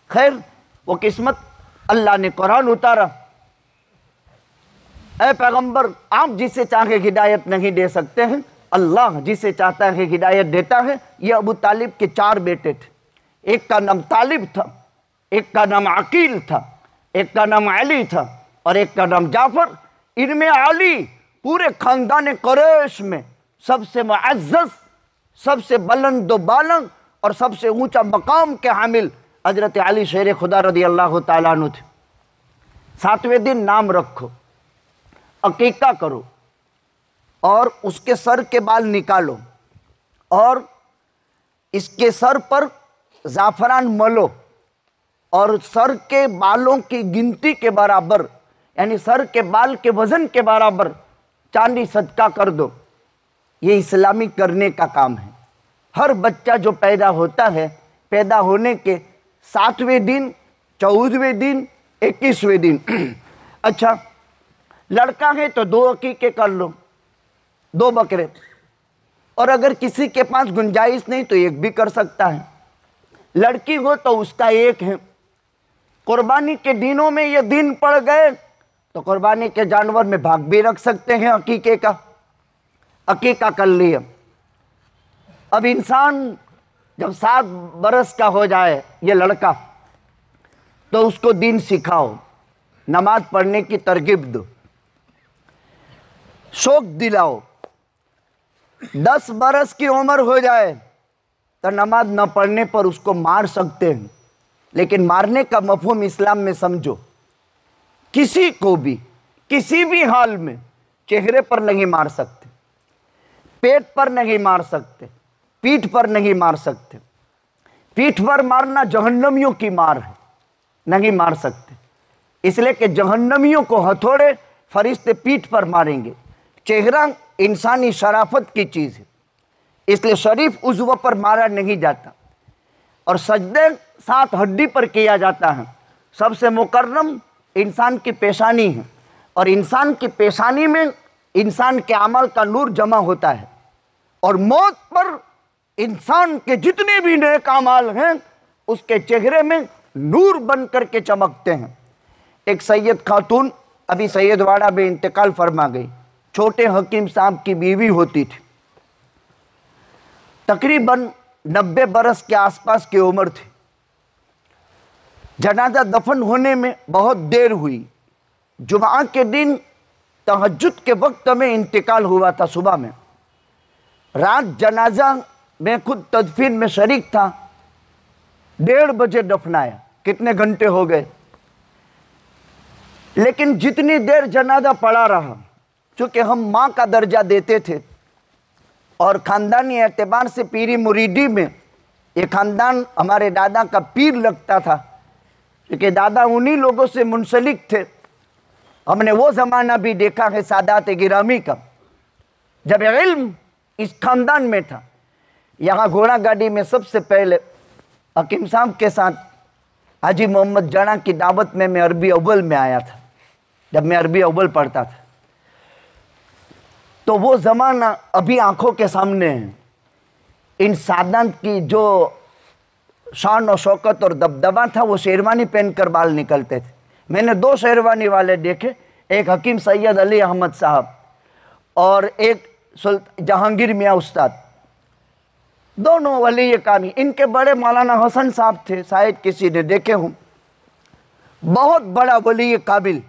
B: खैर वो किस्मत, अल्लाह ने कुरान उतारा, ऐ पैगंबर आप जिसे चाहे हिदायत नहीं दे सकते हैं, अल्लाह जिसे चाहता है हिदायत देता है। ये अबू तालिब के 4 बेटे थे, एक का नाम तालिब था, एक का नाम अकील था, एक का नाम अली था और एक का नाम जाफर। इनमें अली पूरे खानदान कुरैश में सबसे मुअज़्ज़ज़, सबसे बुलंद बालंग और सबसे ऊंचा मकाम के हामिल हजरत अली शेर खुदा रदी अल्लाह ताला अन्हु थे। 7वें दिन नाम रखो, अकीका करो और उसके सर के बाल निकालो और इसके सर पर ज़ाफ़रान मलो और सर के बालों की गिनती के बराबर, यानी सर के बाल के वजन के बराबर चांदी सदका कर दो। ये इस्लामी करने का काम है। हर बच्चा जो पैदा होता है, पैदा होने के 7वें दिन, 14वें दिन, 21वें दिन अच्छा लड़का है तो 2 अकीके कर लो, 2 बकरे, और अगर किसी के पास गुंजाइश नहीं तो 1 भी कर सकता है। लड़की हो तो उसका 1 है। कुर्बानी के दिनों में ये दिन पड़ गए तो कुर्बानी के जानवर में भाग भी रख सकते हैं अकीके का। अकीका कर लिया। अब इंसान जब 7 बरस का हो जाए ये लड़का, तो उसको दीन सिखाओ, नमाज पढ़ने की तरगीब दो, शौक दिलाओ। 10 बरस की उम्र हो जाए तो नमाज न पढ़ने पर उसको मार सकते हैं, लेकिन मारने का मफहूम इस्लाम में समझो। किसी को भी किसी भी हाल में चेहरे पर नहीं मार सकते, पेट पर नहीं मार सकते, पीठ पर नहीं मार सकते। पीठ पर मारना जहन्नमियों की मार है, नहीं मार सकते, इसलिए कि जहन्नमियों को हथौड़े फरिश्ते पीठ पर मारेंगे। चेहरा इंसानी शराफत की चीज़ है, इसलिए शरीफ उज़्व पर मारा नहीं जाता और सजदे 7 हड्डी पर किया जाता है। सबसे मुकर्रम इंसान की पेशानी है और इंसान की पेशानी में इंसान के अमल का नूर जमा होता है और मौत पर इंसान के जितने भी नेक अमाल हैं उसके चेहरे में नूर बन करके चमकते हैं। एक सैयद खातून अभी सैयदवाड़ा में इंतकाल फरमा गई, छोटे हकीम साहब की बीवी होती थी, तकरीबन 90 बरस के आसपास की उम्र थी। जनाजा दफन होने में बहुत देर हुई। जुमा के दिन तहज्जुद के वक्त में इंतकाल हुआ था सुबह में। रात जनाजा मैं खुद तदफीन में शरीक था। 1:30 बजे दफनाया। कितने घंटे हो गए, लेकिन जितनी देर जनाजा पड़ा रहा, चूँकि हम माँ का दर्जा देते थे और ख़ानदानी एतबार से पीरी मुरीदी में ये ख़ानदान हमारे दादा का पीर लगता था, क्योंकि दादा उन्हीं लोगों से मुंसलिक थे। हमने वो ज़माना भी देखा है सादात गिरामी का, जब इल्म इस ख़ानदान में था। यहाँ घोड़ा गाड़ी में सबसे पहले हकीम साहब के साथ हाजी मोहम्मद जना की दावत में मैं अरबी अव्वल में आया था, जब मैं अरबी अव्वल पढ़ता था। तो वो ज़माना अभी आंखों के सामने है। इन सादात की जो शान और शौकत और दबदबा था, वो शेरवानी पहनकर बाल निकलते थे। मैंने 2 शेरवानी वाले देखे, एक हकीम सैयद अली अहमद साहब और एक जहांगीर मियाँ उस्ताद, दोनों वली कामी। इनके बड़े मौलाना हसन साहब थे, शायद किसी ने देखे हों, बहुत बड़ा वली काबिल।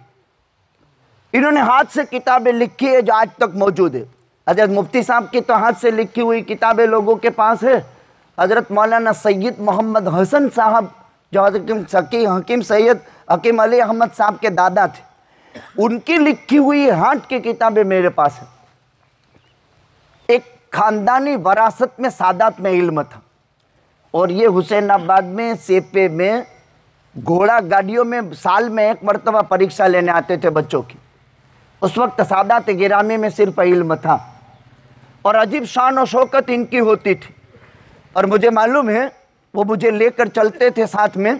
B: इन्होंने हाथ से किताबें लिखी है जो आज तक मौजूद है। हजरत मुफ्ती साहब की तो हाथ से लिखी हुई किताबें लोगों के पास है। हजरत मौलाना सैयद मोहम्मद हसन साहब जो हकीम सैयद हकीम अली अहमद साहब के दादा थे, उनकी लिखी हुई हाथ की किताबें मेरे पास है। एक ख़ानदानी वरासत में सादात में इल्म था। और ये हुसैनाबाद में सेपे में घोड़ा गाड़ियों में साल में 1 मरतबा परीक्षा लेने आते थे बच्चों की। उस वक्त सादात गिरामी में सिर्फ इल्म था और अजीब शान और शौकत इनकी होती थी। और मुझे मालूम है वो मुझे लेकर चलते थे साथ में।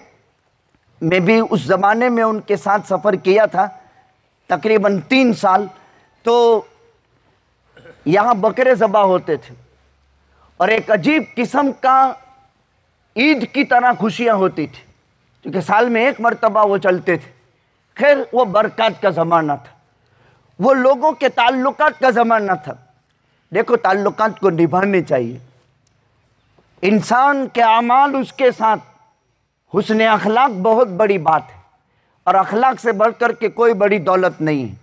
B: मैं भी उस ज़माने में उनके साथ सफ़र किया था तकरीबन 3 साल। तो यहाँ बकरे ज़बा होते थे और एक अजीब किस्म का ईद की तरह खुशियाँ होती थी, क्योंकि साल में 1 मरतबा वो चलते थे। खैर वो बरक़ात का ज़माना था, वो लोगों के ताल्लुकात का ज़माना था। देखो, ताल्लुकात को निभाने चाहिए। इंसान के अमाल उसके साथ हुस्न अखलाक बहुत बड़ी बात है, और अखलाक से बढ़कर के कोई बड़ी दौलत नहीं है।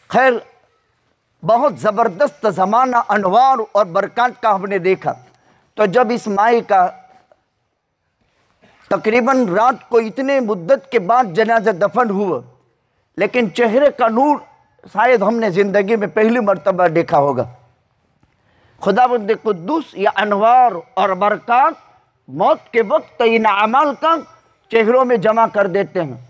B: खैर बहुत ज़बरदस्त ज़माना अनवार और बरक़ात का हमने देखा। तो जब इस माई का तकरीबन रात को इतने मुद्दत के बाद जनाजा दफन हुआ, लेकिन चेहरे का नूर शायद हमने ज़िंदगी में पहली मर्तबा देखा होगा। खुदावंद कुद्दूस या अनवार और बरक़ात मौत के वक्त इन अमाल का चेहरों में जमा कर देते हैं।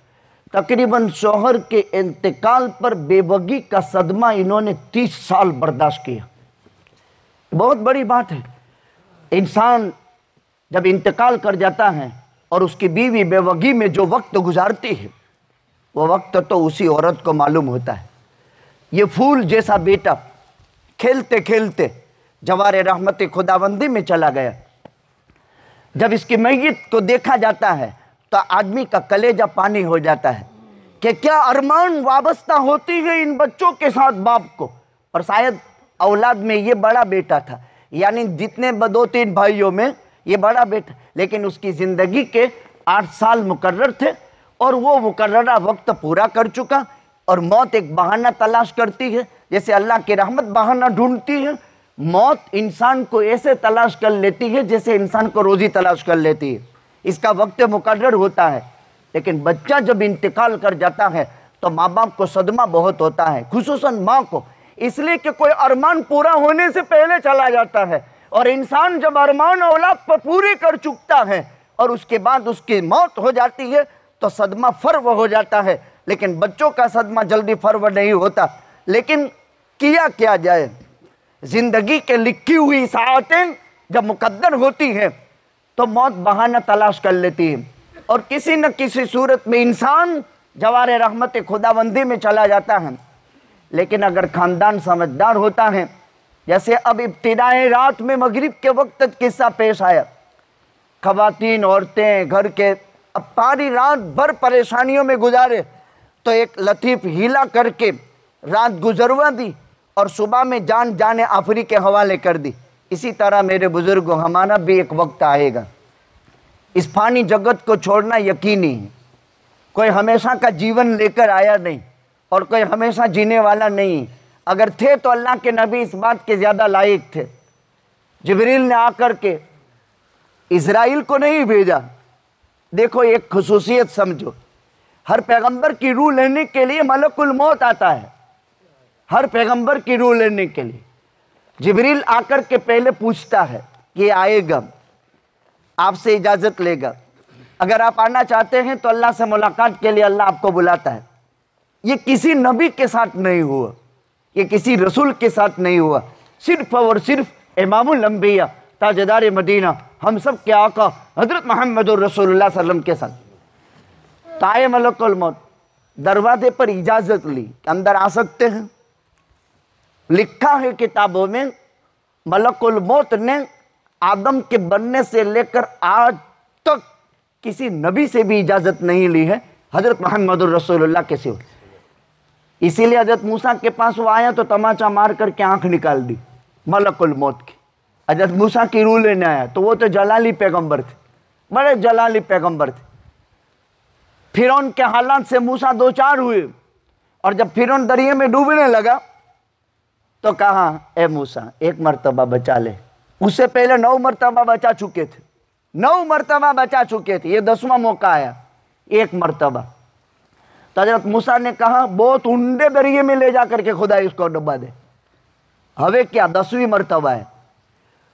B: तकरीबन शौहर के इंतकाल पर बेवगी का सदमा इन्होंने 30 साल बर्दाश्त किया। बहुत बड़ी बात है। इंसान जब इंतकाल कर जाता है और उसकी बीवी बेवगी में जो वक्त गुजारती है, वो वक्त तो उसी औरत को मालूम होता है। ये फूल जैसा बेटा खेलते खेलते जवारे रहमत खुदाबंदी में चला गया। जब इसकी मैयत को देखा जाता है तो आदमी का कलेजा पानी हो जाता है कि क्या अरमान वाबस्ता होती है इन बच्चों के साथ बाप को। और शायद औलाद में ये बड़ा बेटा था, यानी जितने 2-3 भाइयों में ये बड़ा बेटा, लेकिन उसकी ज़िंदगी के 8 साल मुकर्रर थे और वो मुकर्ररा वक्त पूरा कर चुका। और मौत एक बहाना तलाश करती है, जैसे अल्लाह की रहमत बहाना ढूंढती है। मौत इंसान को ऐसे तलाश कर लेती है जैसे इंसान को रोज़ी तलाश कर लेती है। इसका वक्त मुकर्रर होता है। लेकिन बच्चा जब इंतकाल कर जाता है तो माँ बाप को सदमा बहुत होता है, खुसूसन माँ को, इसलिए कि कोई अरमान पूरा होने से पहले चला जाता है। और इंसान जब अरमान औलाद पर पूरी कर चुकता है और उसके बाद उसकी मौत हो जाती है तो सदमा फर्व हो जाता है। लेकिन बच्चों का सदमा जल्दी फर्व नहीं होता। लेकिन किया क्या जाए, जिंदगी के लिखी हुई साअतें जब मुकद्दर होती है तो मौत बहाना तलाश कर लेती है और किसी न किसी सूरत में इंसान जवारे रहमत खुदाबंदी में चला जाता है। लेकिन अगर ख़ानदान समझदार होता है, जैसे अब इब्तिदाए रात में मगरिब के वक्त किस्सा पेश आया, ख़वातीन औरतें घर के अब सारी रात भर परेशानियों में गुजारे तो एक लतीफ़ हीला करके रात गुजरवा दी और सुबह में जान जाने आफरी के हवाले कर दी। इसी तरह मेरे बुज़ुर्गों, हमारा भी एक वक्त आएगा। इस फानी जगत को छोड़ना यकीनी है। कोई हमेशा का जीवन लेकर आया नहीं और कोई हमेशा जीने वाला नहीं। अगर थे तो अल्लाह के नबी इस बात के ज़्यादा लायक थे। जिब्रील ने आकर के इज़राइल को नहीं भेजा। देखो एक खुसूसियत समझो, हर पैगंबर की रूह लेने के लिए मलकुल मौत आता है। हर पैगंबर की रूह लेने के लिए जिब्रील आकर के पहले पूछता है कि आएगा, आपसे इजाज़त लेगा। अगर आप आना चाहते हैं तो अल्लाह से मुलाकात के लिए अल्लाह आपको बुलाता है। ये किसी नबी के साथ नहीं हुआ, ये किसी रसूल के साथ नहीं हुआ, सिर्फ और सिर्फ इमामुल अंबिया ताजदार मदीना हम सब के आका हजरत मोहम्मदुर रसूलुल्लाह सल्लल्लाहु अलैहि वसल्लम के साथ। ताए मलकुल मौत दरवाजे पर इजाज़त ली, अंदर आ सकते हैं। लिखा है किताबों में, मलकुल मौत ने आदम के बनने से लेकर आज तक किसी नबी से भी इजाज़त नहीं ली है हजरत मोहम्मदुर रसूलुल्लाह के सिवा। इसीलिए हजरत मूसा के पास वो आया तो तमाचा मार करके आंख निकाल दी मलकुल मौत की। हजरत मूसा की रूह लेने आया तो वो तो जलाली पैगंबर थे, बड़े जलाली पैगंबर थे। फिरौन के हालात से मूसा दो चार हुए, और जब फिरौन दरिया में डूबने लगा तो कहा, ए मूसा एक मर्तबा बचा ले। उससे पहले 9 मर्तबा बचा चुके थे, 9 मर्तबा बचा चुके थे, ये 10वां मौका आया, एक मर्तबा। तो हजरत मूसा ने कहा, बहुत ऊंडे दरिये में ले जा करके खुदा इसको डुबा दे, हवे क्या 10वीं मर्तबा है।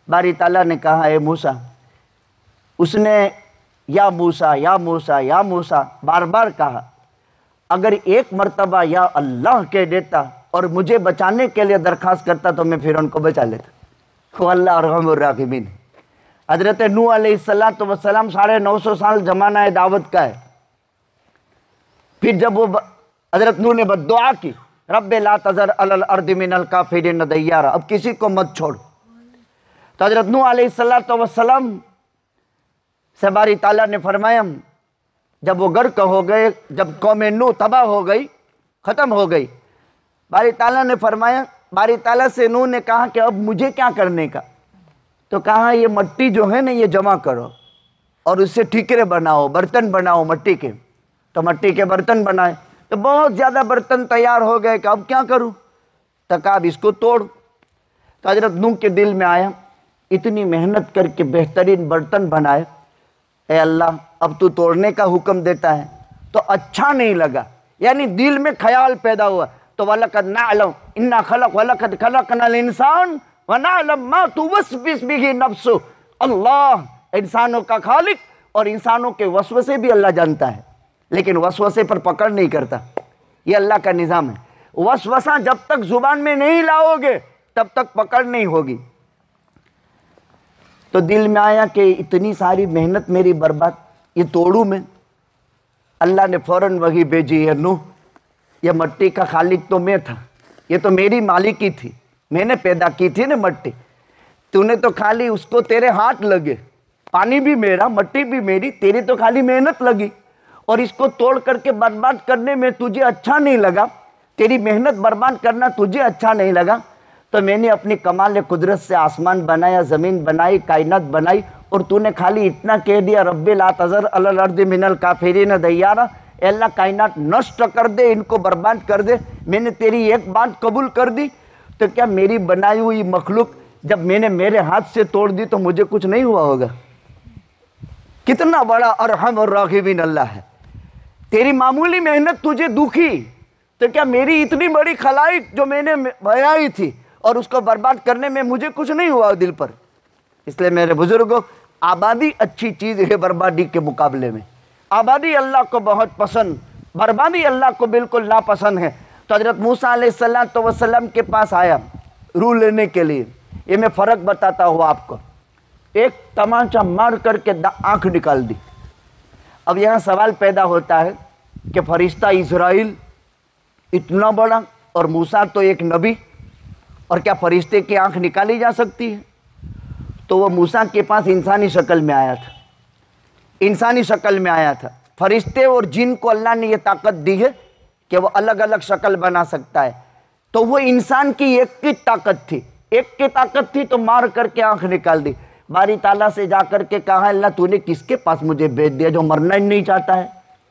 B: बारी ताला ने कहा, ए मूसा, उसने या मूसा या मूसा या मूसा बार बार कहा। अगर एक मर्तबा या अल्लाह कह देता और मुझे बचाने के लिए दरखास्त करता तो मैं फिर उनको बचा लेता। अल्लाह अर्हमुर राहिमीन। हजरत नूह अलैहिस्सलातु वस्सलाम 950 साल जमाना है दावत का है। फिर जब वो हजरत नूह ने बद्दुआ की, रब्बे ला तज़र अलल अर्दि मिनल काफिरीन दय्यारा, अब किसी को मत छोड़। तो हजरत नूह अलैहिस्सलातु वस्सलाम से बारी ताला ने फरमाया, जब वो गर्क हो गए, जब कौम नूह तबाह हो गई, ख़त्म हो गई, बारी ताला ने फरमाया, बारी ताला से नूह ने कहा कि अब मुझे क्या करने का। तो कहा, ये मट्टी जो है ना ये जमा करो और उससे ठीकरे बनाओ, बर्तन बनाओ मट्टी के। तो मट्टी के बर्तन बनाए तो बहुत ज़्यादा बर्तन तैयार हो गए कि अब क्या करूँ। तो कहा, अब इसको तोड़। तो हजरत नूह के दिल में आया, इतनी मेहनत करके बेहतरीन बर्तन बनाए, ए अल्लाह अब तू तोड़ने का हुक्म देता है तो अच्छा नहीं लगा, यानी दिल में ख्याल पैदा हुआ। तो वलक़द नअलम इन्ना खलक़ वलक़द खलक़नल इंसान व नअलम मा तुवस्विस बिही नफ्सु। अल्लाह इंसानों का खालिक और इंसानों के वसवसे भी अल्लाह जानता है, लेकिन वसवसे पर पकड़ नहीं करता। ये अल्लाह का निज़ाम है। वसवसा जब तक जुबान में नहीं लाओगे तब तक पकड़ नहीं होगी। तो दिल में आया कि इतनी सारी मेहनत मेरी बर्बाद, ये तोड़ू मैं। अल्लाह ने फ़ौरन वही भेजी है, नूह ये मट्टी का खालिक तो मैं था, ये तो मेरी मालिकी थी, मैंने पैदा की थी ना मट्टी, तूने तो खाली उसको तेरे हाथ लगे, पानी भी मेरा मट्टी भी मेरी, तेरी तो खाली मेहनत लगी, और इसको तोड़ करके बर्बाद करने में तुझे अच्छा नहीं लगा, तेरी मेहनत बर्बाद करना तुझे अच्छा नहीं लगा। तो मैंने अपनी कमाल कुदरत से आसमान बनाया, ज़मीन बनाई, कायनात बनाई, और तूने खाली इतना कह दिया, रब्बे ला तज़र अलल अर्दि मिनल काफिरीन दय्यारा, अल्लाह कायनात नष्ट कर दे, इनको बर्बाद कर दे। मैंने तेरी एक बात कबूल कर दी, तो क्या मेरी बनाई हुई मखलूक जब मैंने मेरे हाथ से तोड़ दी तो मुझे कुछ नहीं हुआ होगा? कितना बड़ा अरहमुर राहिमीन अल्लाह है। तेरी मामूली मेहनत तुझे दुखी, तो क्या मेरी इतनी बड़ी खलाइक जो मैंने बनाई थी और उसको बर्बाद करने में मुझे कुछ नहीं हुआ दिल पर? इसलिए मेरे बुजुर्गों, आबादी अच्छी चीज़ है बर्बादी के मुकाबले में। आबादी अल्लाह को बहुत पसंद, बर्बादी अल्लाह को बिल्कुल नापसंद है। तो हजरत मूसा अलैहिस्सलातु वस्सलाम के पास आया रूह लेने के लिए। ये मैं फ़र्क बताता हूँ आपको। एक तमाचा मार करके आँख निकाल दी। अब यहाँ सवाल पैदा होता है कि फरिश्ता इज़राइल इतना बड़ा और मूसा तो एक नबी, और क्या फरिश्ते की आँख निकाली जा सकती है? तो वो मूसा के पास इंसानी शक्ल में आया था, इंसानी शक्ल में आया था। फरिश्ते और जिन को अल्लाह ने ये ताकत दी है कि वो अलग अलग शक्ल बना सकता है, तो वो इंसान की एक की ताकत थी, एक की ताकत थी, तो मार करके आँख निकाल दी। बारी ताला से जा कर के कहा, अल्लाह तूने किसके पास मुझे भेज दिया जो मरना ही नहीं चाहता है,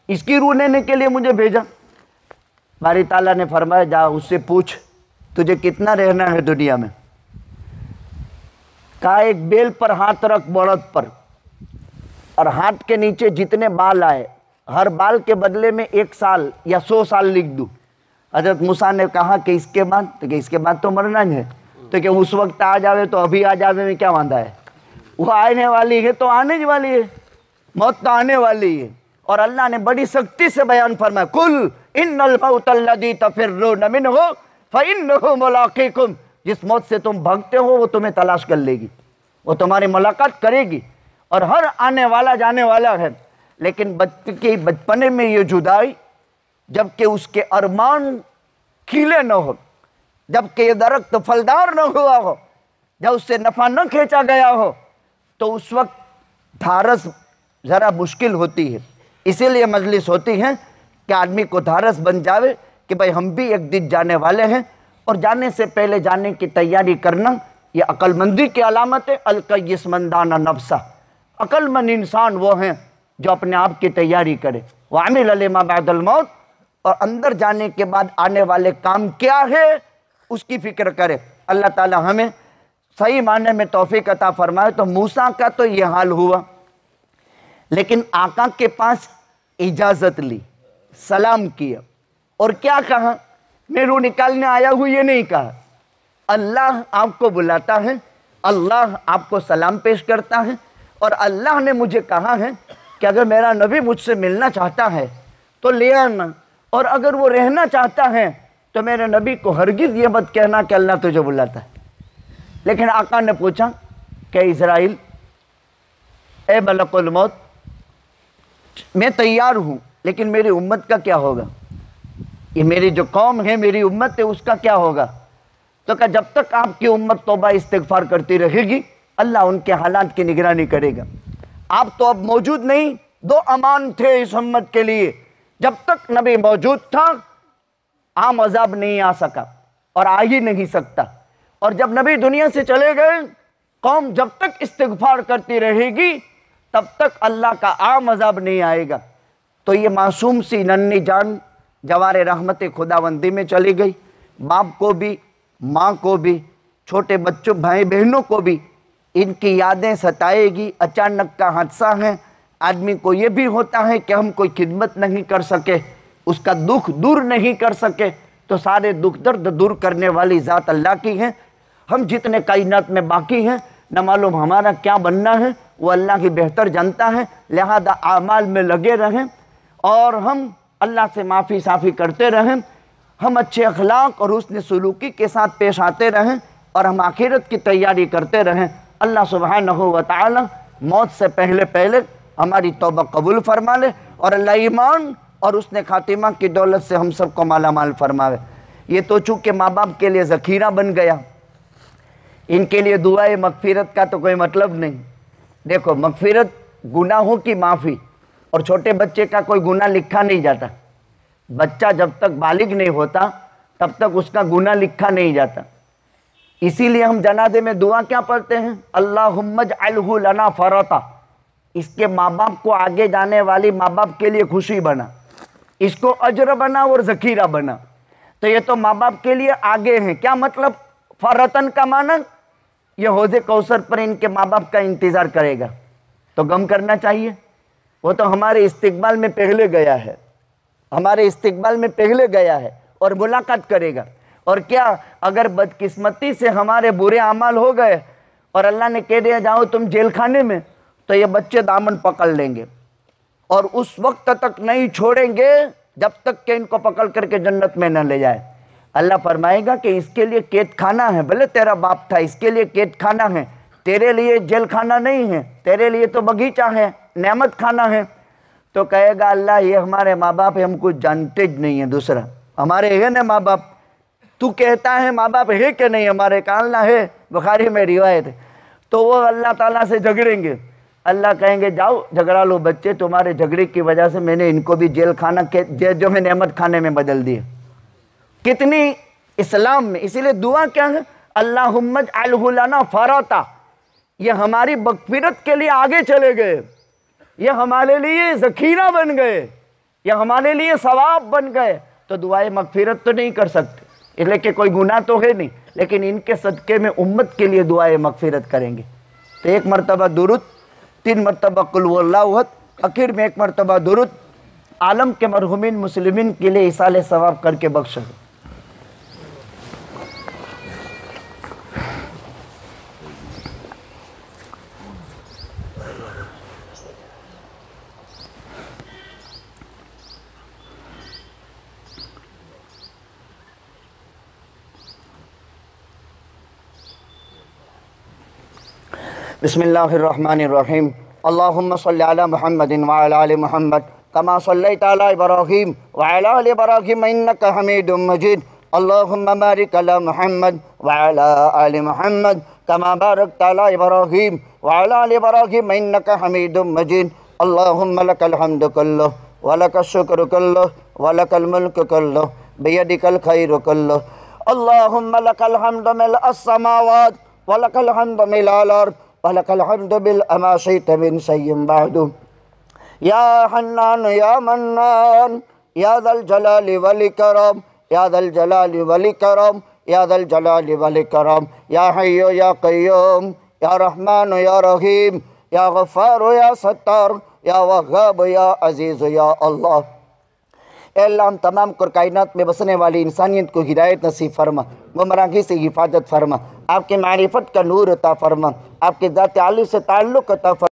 B: इसकी रूह लेने के लिए मुझे भेजा? बारी ताला ने फरमाया, जा उससे पूछ तुझे कितना रहना है दुनिया में। कहा, एक बेल पर हाथ रख बड़द पर, और हाथ के नीचे जितने बाल आए हर बाल के बदले में 1 साल या 100 साल लिख दूँ। हजरत मूसा ने कहा कि इसके बाद? तो कि इसके बाद तो मरना ही है। तो क्या उस वक्त आ जावे तो अभी आ जावे में क्या वांधा है? वो आने वाली है तो आने वाली है, मौत तो आने वाली है। और अल्लाह ने बड़ी सख्ती से बयान फरमाया, कुल इन्नल मौतल्लज़ी तफ़िर्रून मिन्हु फ़इन्नहु मुलाक़ीकुम, जिस मौत से तुम भागते हो वो तुम्हें तलाश कर लेगी, वो तुम्हारी मुलाकात करेगी। और हर आने वाला जाने वाला है, लेकिन बचपने में ये जुदाई, जबकि उसके अरमान खिले न हो, जबकि ये दरख्त फलदार न हुआ हो, जब उससे नफा न खींचा गया हो, तो उस वक्त धारस ज़रा मुश्किल होती है। इसीलिए मजलिस होती है कि आदमी को धारस बन जावे कि भाई हम भी एक दिन जाने वाले हैं, और जाने से पहले जाने की तैयारी करना ये अक्लमंदी की अलामत है। अलकय्यिस मन दाना नफ्सा, अक्लमंद इंसान वो हैं जो अपने आप की तैयारी करे। वामिल लिमा बअदल मौत, और अंदर जाने के बाद आने वाले काम क्या है उसकी फिक्र करे। अल्लाह ताला हमें सही मायने में तौफीक अता फरमाए। तो मूसा का तो ये हाल हुआ, लेकिन आका के पास इजाज़त ली, सलाम किया, और क्या कहा? मैं रूह निकालने आया हूँ ये नहीं कहा। अल्लाह आपको बुलाता है, अल्लाह आपको सलाम पेश करता है, और अल्लाह ने मुझे कहा है कि अगर मेरा नबी मुझसे मिलना चाहता है तो ले आना, और अगर वो रहना चाहता है तो मेरे नबी को हरगिज़ ये मत कहना कि अल्लाह तुझे बुलाता है। लेकिन आका ने पूछा कि इज़राइल, ए मलकुल मौत, मैं तैयार हूँ, लेकिन मेरी उम्मत का क्या होगा? ये मेरी जो कौम है, मेरी उम्मत है, उसका क्या होगा? तो कहा जब तक आपकी उम्मत तौबा इस्तिग़फ़ार करती रहेगी, अल्लाह उनके हालात की निगरानी करेगा। आप तो अब मौजूद नहीं, दो अमान थे इस उम्मत के लिए। जब तक नबी मौजूद था, आम अज़ाब नहीं आ सका और आ ही नहीं सकता, और जब नबी दुनिया से चले गए, कौम जब तक इस्तिग़फ़ार करती रहेगी तब तक अल्लाह का आम अज़ाब नहीं आएगा। तो ये मासूम सी नन्ही जान जवारे रहमत खुदावंदी में चली गई। बाप को भी, माँ को भी, छोटे बच्चों भाई बहनों को भी इनकी यादें सताएगी। अचानक का हादसा है, आदमी को ये भी होता है कि हम कोई खिदमत नहीं कर सके, उसका दुख दूर नहीं कर सके, तो सारे दुख दर्द दूर करने वाली ज़ात अल्लाह की है। हम जितने कायनात में बाकी हैं, न मालूम हमारा क्या बनना है, वो अल्लाह की बेहतर जानता है। लिहाजा आमाल में लगे रहें और हम अल्लाह से माफ़ी साफ़ी करते रहें, हम अच्छे अखलाक और हुस्न सलूकी के साथ पेश आते रहें, और हम आखिरत की तैयारी करते रहें। अल्लाह सुब्हानहू व तआला मौत से पहले पहले हमारी तौबा कबूल फरमा ले, और अल्लाह ईमान और उसने खातिमा की दौलत से हम सबको माला माल फरमावे। ये तो चूँकि माँ बाप के लिए ज़ख़ीरा बन गया, इनके लिए दुआए मग़फ़िरत का तो कोई मतलब नहीं। देखो, मग़फ़िरत गुनाहों की माफ़ी, और छोटे बच्चे का कोई गुनाह लिखा नहीं जाता। बच्चा जब तक बालिग नहीं होता तब तक उसका गुनाह लिखा नहीं जाता। इसीलिए हम जनाजे में दुआ क्या पढ़ते हैं? अल्लाहुम्मा जअलहु लना फ़रता, इसके माँ बाप को आगे जाने वाली माँ बाप के लिए खुशी बना, इसको अजर बना और ज़ख़ीरा बना। तो ये तो माँ बाप के लिए आगे हैं। क्या मतलब? फ़रतन का माना ये हौज़े कौसर पर इनके माँ बाप का इंतज़ार करेगा, तो गम करना चाहिए। वो तो हमारे इस्तिक़बाल में पहले गया है, हमारे इस्तिक़बाल में पहले गया है और मुलाकात करेगा। और क्या अगर बदकिस्मती से हमारे बुरे अमाल हो गए और अल्लाह ने कह दिया जाओ तुम जेल खाने में, तो ये बच्चे दामन पकड़ लेंगे और उस वक्त तक नहीं छोड़ेंगे जब तक कि इनको पकड़ करके जन्नत में न ले जाए। अल्लाह फरमाएगा कि इसके लिए कैद खाना है, भले तेरा बाप था, इसके लिए कैद खाना है, तेरे लिए जेल खाना नहीं है, तेरे लिए तो बगीचा है, नेमत खाना है। तो कहेगा अल्लाह ये हमारे माँ बाप है, हम कुछ जानते ज नहीं है, दूसरा हमारे है ना माँ बाप, तू कहता है माँ बाप है कि नहीं हमारे? का अल्लाह है, बुखारी में रिवायत है। तो वो अल्लाह ताला से झगड़ेंगे, अल्लाह कहेंगे जाओ झगड़ा लो बच्चे, तुम्हारे झगड़े की वजह से मैंने इनको भी जेल खाना जो है नेमत खाने में बदल दिए। कितनी इस्लाम में, इसीलिए दुआ क्या है? अल्लाहुम्मा जअलहु लना फ़रता, ये हमारी मग़फ़िरत के लिए आगे चले गए, ये हमारे लिए ज़ख़ीरा बन गए, ये हमारे लिए सवाब बन गए। तो दुआए मग़फ़िरत तो नहीं कर सकते, इसलिए कि कोई गुनाह तो है नहीं, लेकिन इनके सदक़े में उम्मत के लिए दुआए मग़फ़िरत करेंगे। तो एक मरतबा दुरूद, 3 मरतबा कुल हुवल्लाहु अहद, आखिर में 1 मरतबा दुरूद आलम के मरहुमीन मुस्लिमीन के लिए इसाले सवाब करके बख्श। बिस्मिल्लाहिर्रहमानिर्रहीम। अल्लाहुम्मा सल्लि अला मुहम्मदिन व अला आलि मुहम्मद कमा सल्लैता अला इब्राहीम व अला आलि इब्राहीम इन्नका हमीदुम मजीद। अल्लाहुम्मा बारिक अला मुहम्मद व अला आलि मुहम्मद कमा बारकता अला इब्राहीम व अला आलि इब्राहीम इन्नका हमीदुम मजीद। अल्लाहुम्मा लकल हम्दु कुल्लुहु व लकश शुक्र कुल्लुहु व लकल मुल्कु कुल्लुहु बियदिकल खैरु कुल्लुहु। अल्लाहुम्मा लकल हम्दु मिलअस समावात व लकल हम्दु मिलअल अर्द व लकल हम्दु बिल अमा शि'त मिन शैइन बअदु। या हन्नान या मन्नान या दल जलाली वल इकराम या दल जलाली वल इकराम या दल जलाली वल इकराम। या हय्यु या क़य्यूम या रहमान या रहीम या गफ़्फ़ार या सत्तार या वहाब या अज़ीज़ या अल्लाह। अल्लाह हम तमाम कायनात में बसने वाली इंसानियत को हिदायत नसीब फरमा, गुमराही से हिफाजत फरमा, आपके मारिफत का नूर अता फरमा, आपके ज़ात आली से ताल्लुक़ अता फरमा।